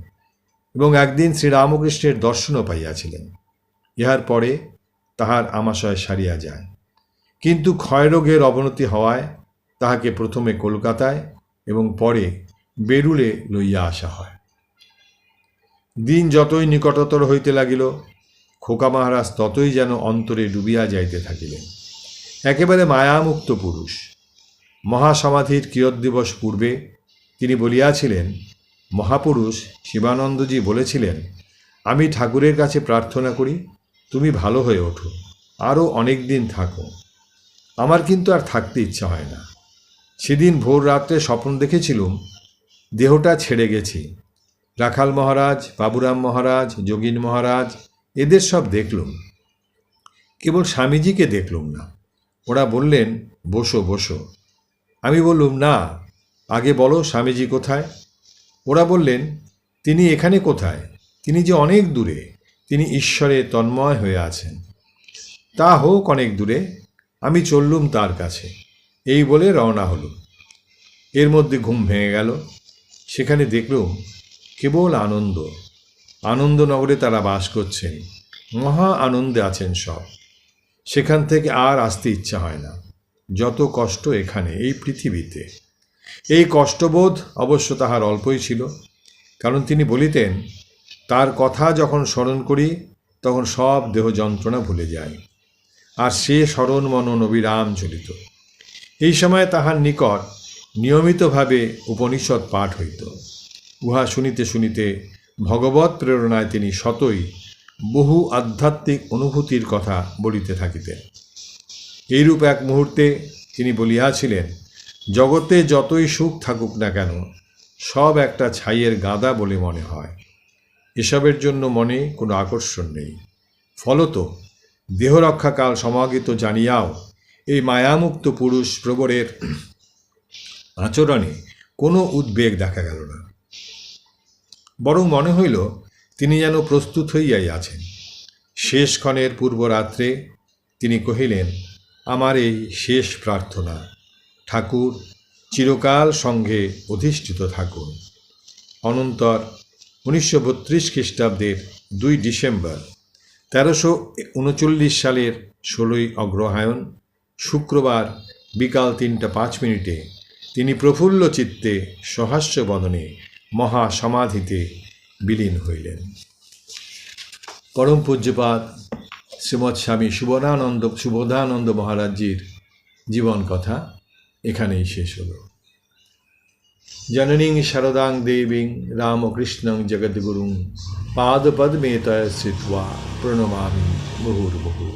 এবং একদিন শ্রীরামকৃষ্ণের দর্শনও পাইয়াছিলেন। ইহার পরে তাহার আমাশয় সারিয়া যায়। কিন্তু ক্ষয়রোগের অবনতি হওয়ায় তাহাকে প্রথমে কলকাতায় এবং পরে বেলুড়ে লইয়া আসা হয়। দিন যতই নিকটতর হইতে লাগিল, খোকা মহারাজ ততই যেন অন্তরে ডুবিয়া যাইতে থাকিলেন। একেবারে মায়ামুক্ত পুরুষ। মহাসমাধির কিয়দ্দিবস পূর্বে তিনি বলিয়াছিলেন, মহাপুরুষ শিবানন্দজি বলেছিলেন, আমি ঠাকুরের কাছে প্রার্থনা করি তুমি ভালো হয়ে ওঠো, আরও অনেক দিন থাকো। আমার কিন্তু আর থাকতে ইচ্ছা হয় না। সেদিন ভোর রাত্রে স্বপ্ন দেখেছিলুম দেহটা ছেড়ে গেছি। রাখাল মহারাজ, বাবুরাম মহারাজ, যোগীন মহারাজ এদের সব দেখলুম, কেবল স্বামীজিকে দেখলুম না। ওরা বললেন বসো বসো। আমি বললুম না, আগে বলো স্বামীজি কোথায়। ওরা বললেন তিনি এখানে কোথায়, তিনি যে অনেক দূরে, তিনি ঈশ্বরে তন্ময় হয়ে আছেন। তা হোক অনেক দূরে, আমি চললুম তার কাছে। এই বলে রওনা হল। এর মধ্যে ঘুম ভেঙে গেল। সেখানে দেখলুম কেবল আনন্দ। আনন্দনগরে তারা বাস করছেন, মহা আনন্দে আছেন সব। সেখান থেকে আর আসতে ইচ্ছা হয় না। যত কষ্ট এখানে এই পৃথিবীতে। এই কষ্টবোধ অবশ্য তাহার অল্পই ছিল, কারণ তিনি বলিতেন তার কথা যখন স্মরণ করি তখন সব দেহ যন্ত্রণা ভুলে যায়, আর সে স্মরণ মনন অবিরাম চলিত। এই সময় তাহার নিকট নিয়মিতভাবে উপনিষদ পাঠ হইত। উহা শুনিতে শুনিতে ভগবৎ প্রেরণায় তিনি শতই বহু আধ্যাত্মিক অনুভূতির কথা বলিতে থাকিতেন। এইরূপ এক মুহূর্তে তিনি বলিয়াছিলেন, জগতে যতই সুখ থাকুক না কেন, সব একটা ছাইয়ের গাদা বলে মনে হয়। এসবের জন্য মনে কোনো আকর্ষণ নেই। ফলত দেহরক্ষাকাল সমাগত জানিয়াও এই মায়ামুক্ত পুরুষ প্রবরের আচরণে কোনো উদ্বেগ দেখা গেল না। বরং মনে হইল তিনি যেন প্রস্তুত হইয়াই আছেন। শেষক্ষণের পূর্বরাত্রে তিনি কহিলেন, আমার এই শেষ প্রার্থনা, ঠাকুর চিরকাল সঙ্গে অধিষ্ঠিত থাকুন। অনন্তর 1932 খ্রিস্টাব্দের 2 ডিসেম্বর 1339 সালের 16 অগ্রহায়ণ শুক্রবার বিকাল 3:05 তিনি প্রফুল্ল চিত্তে সহাস্য বদনে মহাসমাধিতে বিলীন হইলেন। পরম পূজ্যপাদ শ্রীমৎ স্বামী সুবোধানন্দ মহারাজজির জীবন কথা এখানেই শেষ হল। জননীং শারদাং দেবীং রামকৃষ্ণং জগদ্গুরুং পাদপদ্মে তয় শ্রিত্বা প্রণমামি মুহুর্মুহুঃ।